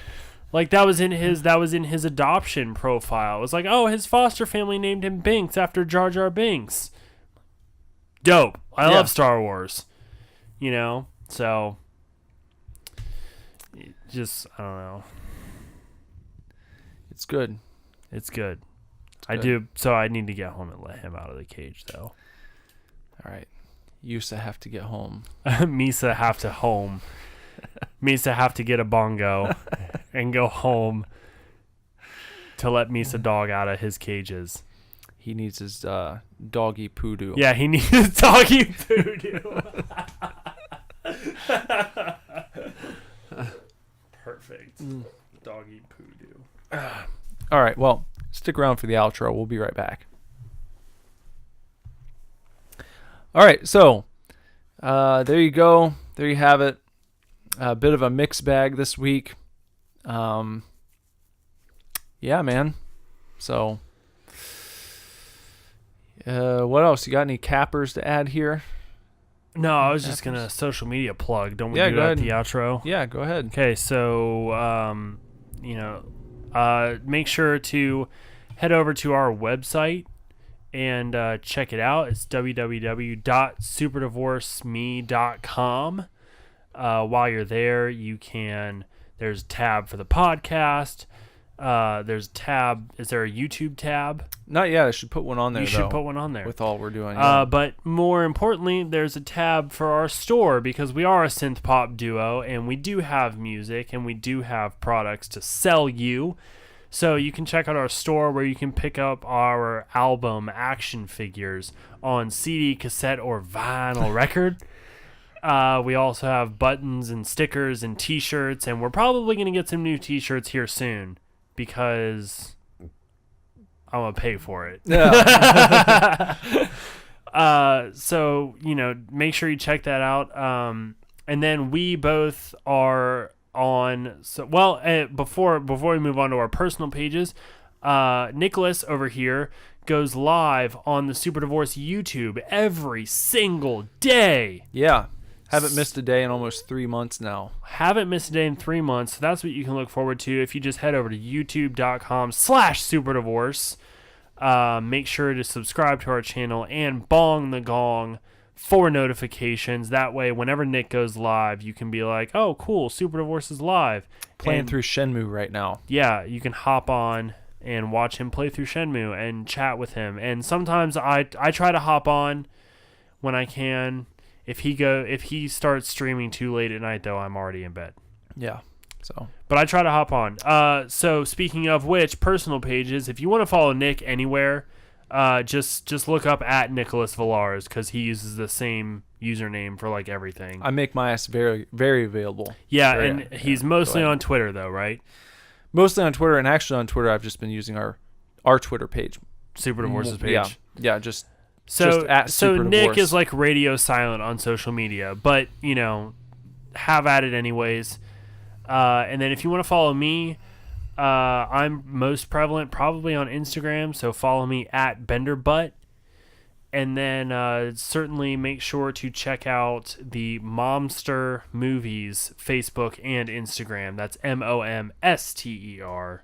Like, that was in his adoption profile. It was like, oh, his foster family named him Binks after Jar Jar Binks. Dope. I love Star Wars. So just, I don't know. It's good. It's good. It's I good. do. So I need to get home and let him out of the cage, though. All right. You used to have to get home. Misa have to home. Misa have to get a bongo and go home to let Misa dog out of his cages. He needs his doggy poodoo. Yeah, he needs doggy poodoo. Perfect. Doggy poodoo. All right. Well, stick around for the outro. We'll be right back. All right. So there you go. There you have it. A bit of a mixed bag this week. Yeah, man. So what else? You got any cappers to add here? No, I was just gonna social media plug. Don't we Yeah, do go that ahead. at the outro? Yeah, go ahead. Okay, so make sure to head over to our website and check it out. It's www.superdivorceme.com. While you're there, there's a tab for the podcast. There's a tab. Is there a YouTube tab? Not yet. I should put one on there. You should though, put one on there. with all we're doing. But more importantly, there's a tab for our store because we are a synth pop duo and we do have music and we do have products to sell you. So you can check out our store where you can pick up our album action figures on CD, cassette, or vinyl record. We also have buttons and stickers and t-shirts, and we're probably going to get some new t-shirts here soon because I'm going to pay for it. Yeah. So, make sure you check that out. And then we both are on, before we move on to our personal pages, Nicholas over here goes live on the Super Divorce YouTube every single day. Yeah. Haven't missed a day in almost 3 months now. Haven't missed a day in 3 months. So that's what you can look forward to if you just head over to youtube.com/superdivorce. Make sure to subscribe to our channel and bong the gong for notifications. That way, whenever Nick goes live, you can be like, oh, cool, Super Divorce is live. Playing And, through Shenmue right now. yeah, you can hop on and watch him play through Shenmue and chat with him. And sometimes I try to hop on when I can. If he starts streaming too late at night, though, I'm already in bed. Yeah. So. But I try to hop on. So speaking of which, personal pages, if you want to follow Nick anywhere, just look up at Nicholas Villars because he uses the same username for like everything. I make my ass very, very available. Yeah, Very, and he's mostly on Twitter though, right? Mostly on Twitter, and actually on Twitter, I've just been using our Twitter page. Super Divorce's page. Yeah, just So at Super Nick Divorce. is like radio silent on social media, but you know, have at it anyways. And then if you want to follow me, I'm most prevalent probably on Instagram, so follow me at BenderButt. And then certainly make sure to check out the Momster Movies Facebook and Instagram. That's MOMSTER.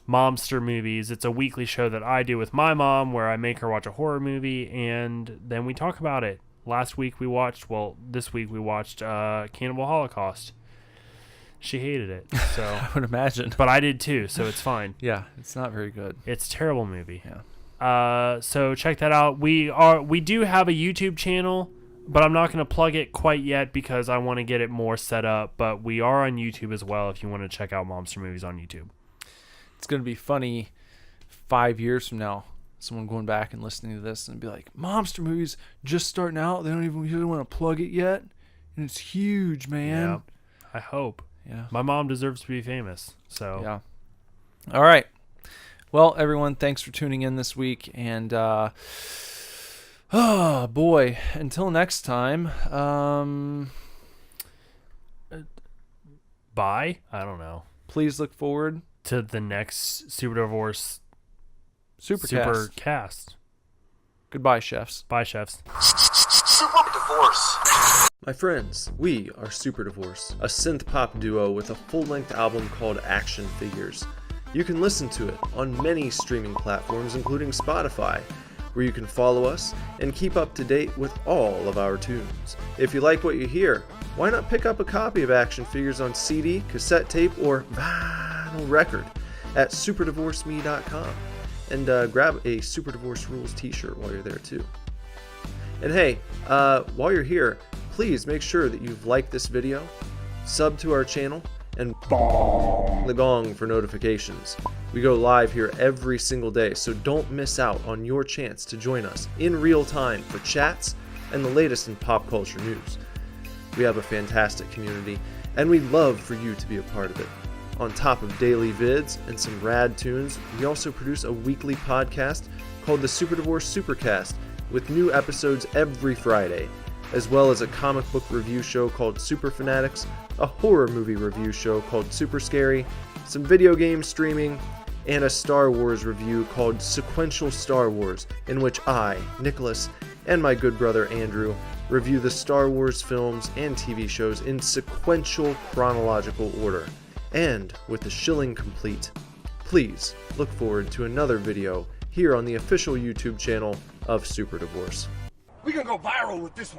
Momster Movies. It's a weekly show that I do with my mom where I make her watch a horror movie and then we talk about it. This week we watched Cannibal Holocaust. She hated it. So I would imagine. But I did too, so it's fine. Yeah, it's not very good. It's a terrible movie. Yeah. So check that out. We do have a YouTube channel, but I'm not going to plug it quite yet because I want to get it more set up. But we are on YouTube as well if you want to check out Momster Movies on YouTube. It's going to be funny 5 years from now, someone going back and listening to this and be like, Momster Movies just starting out. They don't even want to plug it yet. And it's huge, man. Yeah, I hope. Yeah. My mom deserves to be famous. So yeah. All right. Well, everyone, thanks for tuning in this week. And, oh, boy, until next time. Bye? I don't know. Please look forward to the next Super Divorce Supercast. Goodbye, chefs. Bye, chefs. Super Divorce. My friends, we are Super Divorce, a synth pop duo with a full-length album called Action Figures. You can listen to it on many streaming platforms, including Spotify, where you can follow us and keep up to date with all of our tunes. If you like what you hear, why not pick up a copy of Action Figures on CD, cassette tape, or vinyl record at superdivorceme.com and grab a Super Divorce Rules t-shirt while you're there too. And hey, while you're here, please make sure that you've liked this video, sub to our channel, and the gong for notifications. We go live here every single day, so don't miss out on your chance to join us in real time for chats and the latest in pop culture news. We have a fantastic community, and we'd love for you to be a part of it. On top of daily vids and some rad tunes, we also produce a weekly podcast called the Super Divorce Supercast, with new episodes every Friday, as well as a comic book review show called Super Fanatics, a horror movie review show called Super Scary, some video game streaming, and a Star Wars review called Sequential Star Wars, in which I, Nicholas, and my good brother Andrew review the Star Wars films and TV shows in sequential chronological order. And with the shilling complete, please look forward to another video here on the official YouTube channel of Super Divorce. We gonna go viral with this one.